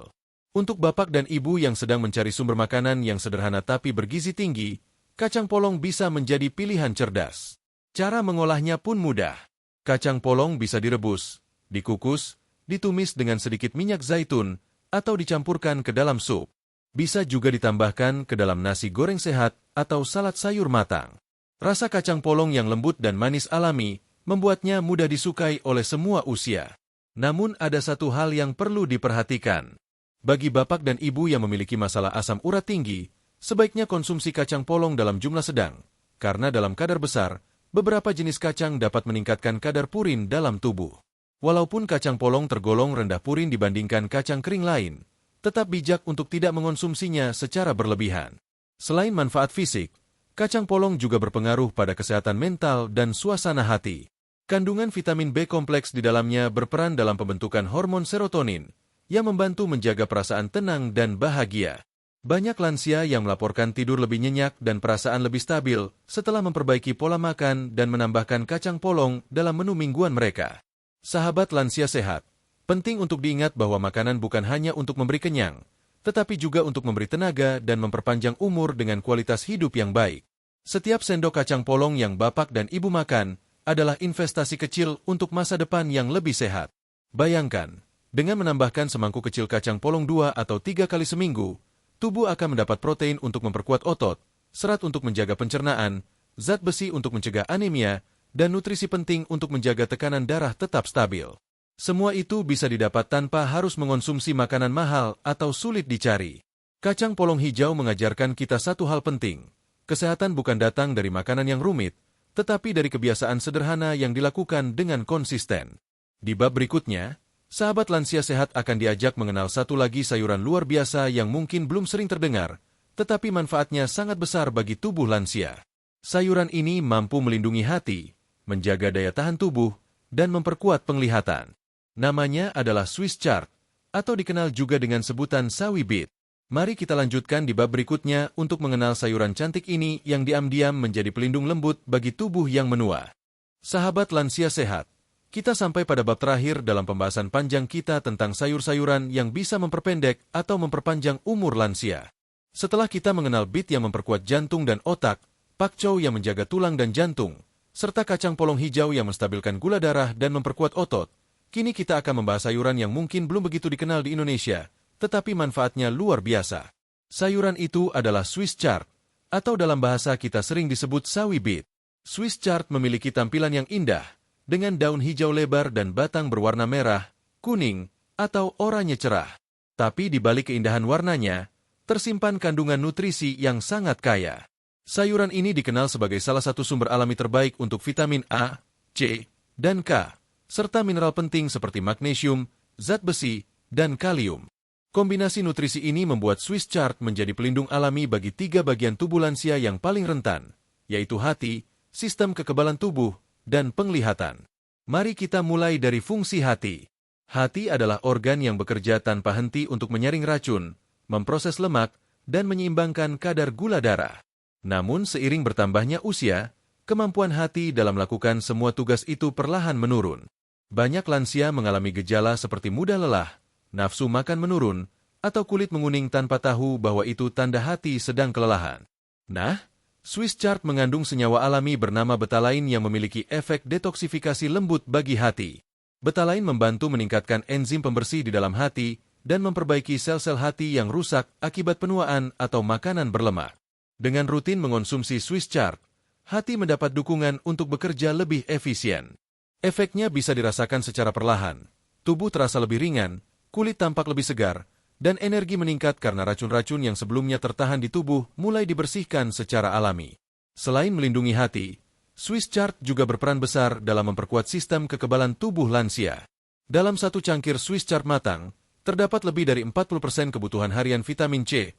Untuk bapak dan ibu yang sedang mencari sumber makanan yang sederhana tapi bergizi tinggi, kacang polong bisa menjadi pilihan cerdas. Cara mengolahnya pun mudah. Kacang polong bisa direbus, dikukus, ditumis dengan sedikit minyak zaitun, atau dicampurkan ke dalam sup. Bisa juga ditambahkan ke dalam nasi goreng sehat atau salad sayur matang. Rasa kacang polong yang lembut dan manis alami membuatnya mudah disukai oleh semua usia. Namun ada satu hal yang perlu diperhatikan. Bagi bapak dan ibu yang memiliki masalah asam urat tinggi, sebaiknya konsumsi kacang polong dalam jumlah sedang, karena dalam kadar besar, beberapa jenis kacang dapat meningkatkan kadar purin dalam tubuh. Walaupun kacang polong tergolong rendah purin dibandingkan kacang kering lain, tetap bijak untuk tidak mengonsumsinya secara berlebihan. Selain manfaat fisik, kacang polong juga berpengaruh pada kesehatan mental dan suasana hati. Kandungan vitamin B kompleks di dalamnya berperan dalam pembentukan hormon serotonin, yang membantu menjaga perasaan tenang dan bahagia. Banyak lansia yang melaporkan tidur lebih nyenyak dan perasaan lebih stabil setelah memperbaiki pola makan dan menambahkan kacang polong dalam menu mingguan mereka. Sahabat lansia sehat, penting untuk diingat bahwa makanan bukan hanya untuk memberi kenyang, tetapi juga untuk memberi tenaga dan memperpanjang umur dengan kualitas hidup yang baik. Setiap sendok kacang polong yang bapak dan ibu makan adalah investasi kecil untuk masa depan yang lebih sehat. Bayangkan, dengan menambahkan semangkuk kecil kacang polong 2 atau 3 kali seminggu, tubuh akan mendapat protein untuk memperkuat otot, serat untuk menjaga pencernaan, zat besi untuk mencegah anemia, dan nutrisi penting untuk menjaga tekanan darah tetap stabil. Semua itu bisa didapat tanpa harus mengonsumsi makanan mahal atau sulit dicari. Kacang polong hijau mengajarkan kita satu hal penting. Kesehatan bukan datang dari makanan yang rumit, tetapi dari kebiasaan sederhana yang dilakukan dengan konsisten. Di bab berikutnya, sahabat lansia sehat akan diajak mengenal satu lagi sayuran luar biasa yang mungkin belum sering terdengar, tetapi manfaatnya sangat besar bagi tubuh lansia. Sayuran ini mampu melindungi hati, menjaga daya tahan tubuh, dan memperkuat penglihatan. Namanya adalah Swiss chard, atau dikenal juga dengan sebutan sawi beet. Mari kita lanjutkan di bab berikutnya untuk mengenal sayuran cantik ini yang diam-diam menjadi pelindung lembut bagi tubuh yang menua. Sahabat lansia sehat, kita sampai pada bab terakhir dalam pembahasan panjang kita tentang sayur-sayuran yang bisa memperpendek atau memperpanjang umur lansia. Setelah kita mengenal beet yang memperkuat jantung dan otak, pakcoy yang menjaga tulang dan jantung, serta kacang polong hijau yang menstabilkan gula darah dan memperkuat otot, kini kita akan membahas sayuran yang mungkin belum begitu dikenal di Indonesia, tetapi manfaatnya luar biasa. Sayuran itu adalah Swiss chard, atau dalam bahasa kita sering disebut sawi beet. Swiss chard memiliki tampilan yang indah, dengan daun hijau lebar dan batang berwarna merah, kuning, atau oranye cerah. Tapi di balik keindahan warnanya, tersimpan kandungan nutrisi yang sangat kaya. Sayuran ini dikenal sebagai salah satu sumber alami terbaik untuk vitamin A, C, dan K, serta mineral penting seperti magnesium, zat besi, dan kalium. Kombinasi nutrisi ini membuat Swiss chard menjadi pelindung alami bagi 3 bagian tubuh lansia yang paling rentan, yaitu hati, sistem kekebalan tubuh, dan penglihatan. Mari kita mulai dari fungsi hati. Hati adalah organ yang bekerja tanpa henti untuk menyaring racun, memproses lemak, dan menyeimbangkan kadar gula darah. Namun seiring bertambahnya usia, kemampuan hati dalam melakukan semua tugas itu perlahan menurun. Banyak lansia mengalami gejala seperti mudah lelah, nafsu makan menurun, atau kulit menguning tanpa tahu bahwa itu tanda hati sedang kelelahan. Nah, Swiss chard mengandung senyawa alami bernama betalain yang memiliki efek detoksifikasi lembut bagi hati. Betalain membantu meningkatkan enzim pembersih di dalam hati dan memperbaiki sel-sel hati yang rusak akibat penuaan atau makanan berlemak. Dengan rutin mengonsumsi Swiss chard, hati mendapat dukungan untuk bekerja lebih efisien. Efeknya bisa dirasakan secara perlahan. Tubuh terasa lebih ringan, kulit tampak lebih segar, dan energi meningkat karena racun-racun yang sebelumnya tertahan di tubuh mulai dibersihkan secara alami. Selain melindungi hati, Swiss chard juga berperan besar dalam memperkuat sistem kekebalan tubuh lansia. Dalam satu cangkir Swiss chard matang, terdapat lebih dari 40% kebutuhan harian vitamin C.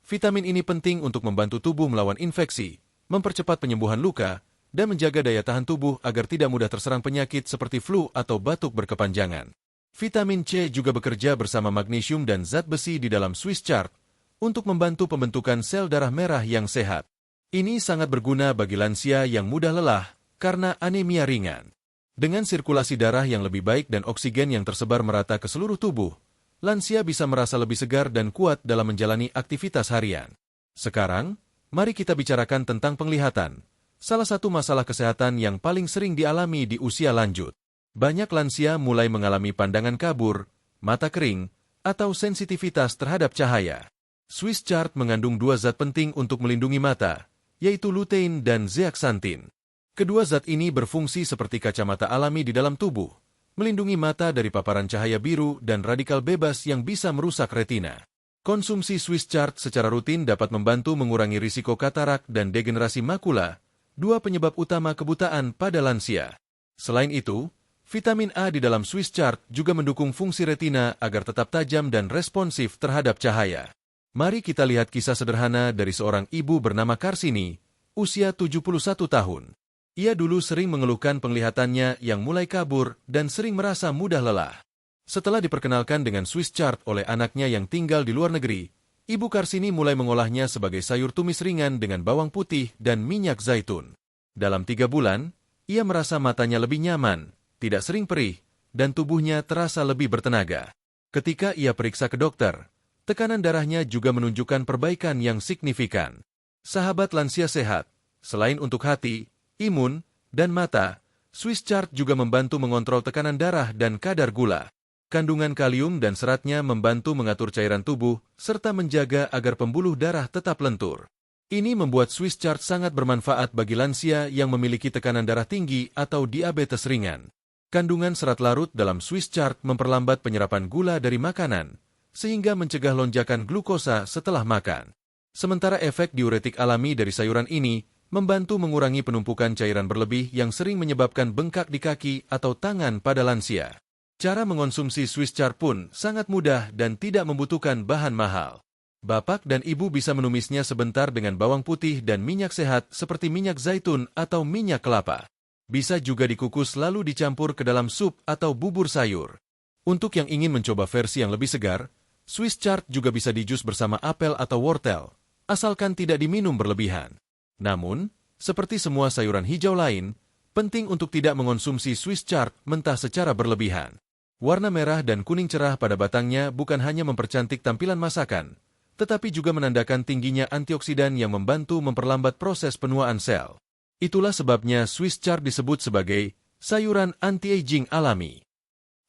Vitamin ini penting untuk membantu tubuh melawan infeksi, mempercepat penyembuhan luka, dan menjaga daya tahan tubuh agar tidak mudah terserang penyakit seperti flu atau batuk berkepanjangan. Vitamin C juga bekerja bersama magnesium dan zat besi di dalam Swiss chard untuk membantu pembentukan sel darah merah yang sehat. Ini sangat berguna bagi lansia yang mudah lelah karena anemia ringan. Dengan sirkulasi darah yang lebih baik dan oksigen yang tersebar merata ke seluruh tubuh, lansia bisa merasa lebih segar dan kuat dalam menjalani aktivitas harian. Sekarang, mari kita bicarakan tentang penglihatan, salah satu masalah kesehatan yang paling sering dialami di usia lanjut. Banyak lansia mulai mengalami pandangan kabur, mata kering, atau sensitivitas terhadap cahaya. Swiss chard mengandung 2 zat penting untuk melindungi mata, yaitu lutein dan zeaxanthin. Kedua zat ini berfungsi seperti kacamata alami di dalam tubuh, melindungi mata dari paparan cahaya biru dan radikal bebas yang bisa merusak retina. Konsumsi Swiss chard secara rutin dapat membantu mengurangi risiko katarak dan degenerasi makula, 2 penyebab utama kebutaan pada lansia. Selain itu, vitamin A di dalam Swiss chard juga mendukung fungsi retina agar tetap tajam dan responsif terhadap cahaya. Mari kita lihat kisah sederhana dari seorang ibu bernama Karsini, usia 71 tahun. Ia dulu sering mengeluhkan penglihatannya yang mulai kabur dan sering merasa mudah lelah. Setelah diperkenalkan dengan Swiss chard oleh anaknya yang tinggal di luar negeri, Ibu Karsini mulai mengolahnya sebagai sayur tumis ringan dengan bawang putih dan minyak zaitun. Dalam 3 bulan, ia merasa matanya lebih nyaman, tidak sering perih, dan tubuhnya terasa lebih bertenaga. Ketika ia periksa ke dokter, tekanan darahnya juga menunjukkan perbaikan yang signifikan. Sahabat lansia sehat, selain untuk hati, imun, dan mata, Swiss Chart juga membantu mengontrol tekanan darah dan kadar gula. Kandungan kalium dan seratnya membantu mengatur cairan tubuh, serta menjaga agar pembuluh darah tetap lentur. Ini membuat Swiss Chart sangat bermanfaat bagi lansia yang memiliki tekanan darah tinggi atau diabetes ringan. Kandungan serat larut dalam Swiss Chart memperlambat penyerapan gula dari makanan, sehingga mencegah lonjakan glukosa setelah makan. Sementara efek diuretik alami dari sayuran ini membantu mengurangi penumpukan cairan berlebih yang sering menyebabkan bengkak di kaki atau tangan pada lansia. Cara mengonsumsi Swiss Chart pun sangat mudah dan tidak membutuhkan bahan mahal. Bapak dan ibu bisa menumisnya sebentar dengan bawang putih dan minyak sehat seperti minyak zaitun atau minyak kelapa. Bisa juga dikukus lalu dicampur ke dalam sup atau bubur sayur. Untuk yang ingin mencoba versi yang lebih segar, Swiss Chart juga bisa dijus bersama apel atau wortel, asalkan tidak diminum berlebihan. Namun, seperti semua sayuran hijau lain, penting untuk tidak mengonsumsi Swiss Chart mentah secara berlebihan. Warna merah dan kuning cerah pada batangnya bukan hanya mempercantik tampilan masakan, tetapi juga menandakan tingginya antioksidan yang membantu memperlambat proses penuaan sel. Itulah sebabnya Swiss Chart disebut sebagai sayuran anti-aging alami.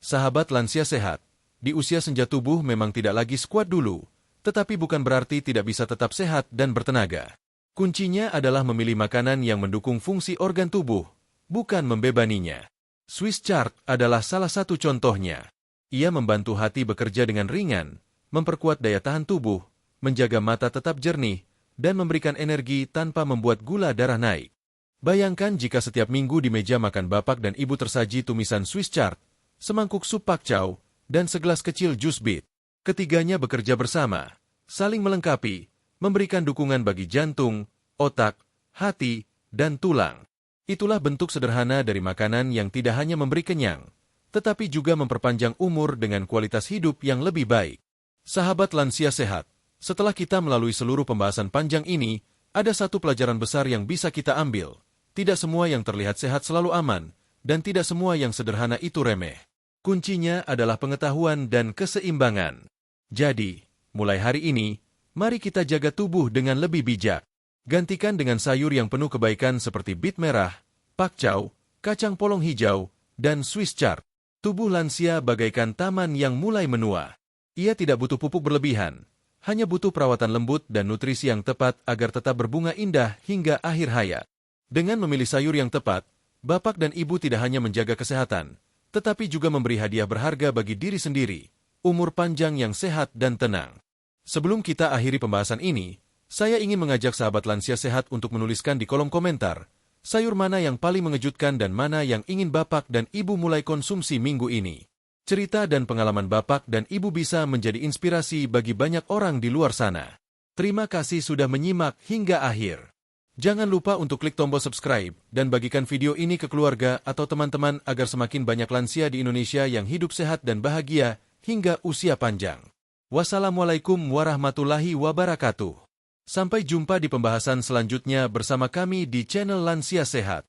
Sahabat lansia sehat, di usia senja tubuh memang tidak lagi sekuat dulu, tetapi bukan berarti tidak bisa tetap sehat dan bertenaga. Kuncinya adalah memilih makanan yang mendukung fungsi organ tubuh, bukan membebaninya. Swiss Chart adalah salah satu contohnya. Ia membantu hati bekerja dengan ringan, memperkuat daya tahan tubuh, menjaga mata tetap jernih, dan memberikan energi tanpa membuat gula darah naik. Bayangkan jika setiap minggu di meja makan bapak dan ibu tersaji tumisan Swiss Chart, semangkuk sup pakcow, dan segelas kecil jus bit. Ketiganya bekerja bersama, saling melengkapi, memberikan dukungan bagi jantung, otak, hati, dan tulang. Itulah bentuk sederhana dari makanan yang tidak hanya memberi kenyang, tetapi juga memperpanjang umur dengan kualitas hidup yang lebih baik. Sahabat lansia sehat, setelah kita melalui seluruh pembahasan panjang ini, ada satu pelajaran besar yang bisa kita ambil. Tidak semua yang terlihat sehat selalu aman, dan tidak semua yang sederhana itu remeh. Kuncinya adalah pengetahuan dan keseimbangan. Jadi, mulai hari ini, mari kita jaga tubuh dengan lebih bijak. Gantikan dengan sayur yang penuh kebaikan seperti bit merah, pakcow, kacang polong hijau, dan Swiss Chart. Tubuh lansia bagaikan taman yang mulai menua. Ia tidak butuh pupuk berlebihan, hanya butuh perawatan lembut dan nutrisi yang tepat agar tetap berbunga indah hingga akhir hayat. Dengan memilih sayur yang tepat, bapak dan ibu tidak hanya menjaga kesehatan, tetapi juga memberi hadiah berharga bagi diri sendiri, umur panjang yang sehat dan tenang. Sebelum kita akhiri pembahasan ini, saya ingin mengajak sahabat lansia sehat untuk menuliskan di kolom komentar, sayur mana yang paling mengejutkan dan mana yang ingin bapak dan ibu mulai konsumsi minggu ini. Cerita dan pengalaman bapak dan ibu bisa menjadi inspirasi bagi banyak orang di luar sana. Terima kasih sudah menyimak hingga akhir. Jangan lupa untuk klik tombol subscribe dan bagikan video ini ke keluarga atau teman-teman agar semakin banyak lansia di Indonesia yang hidup sehat dan bahagia hingga usia panjang. Wassalamualaikum warahmatullahi wabarakatuh. Sampai jumpa di pembahasan selanjutnya bersama kami di channel Lansia Sehat.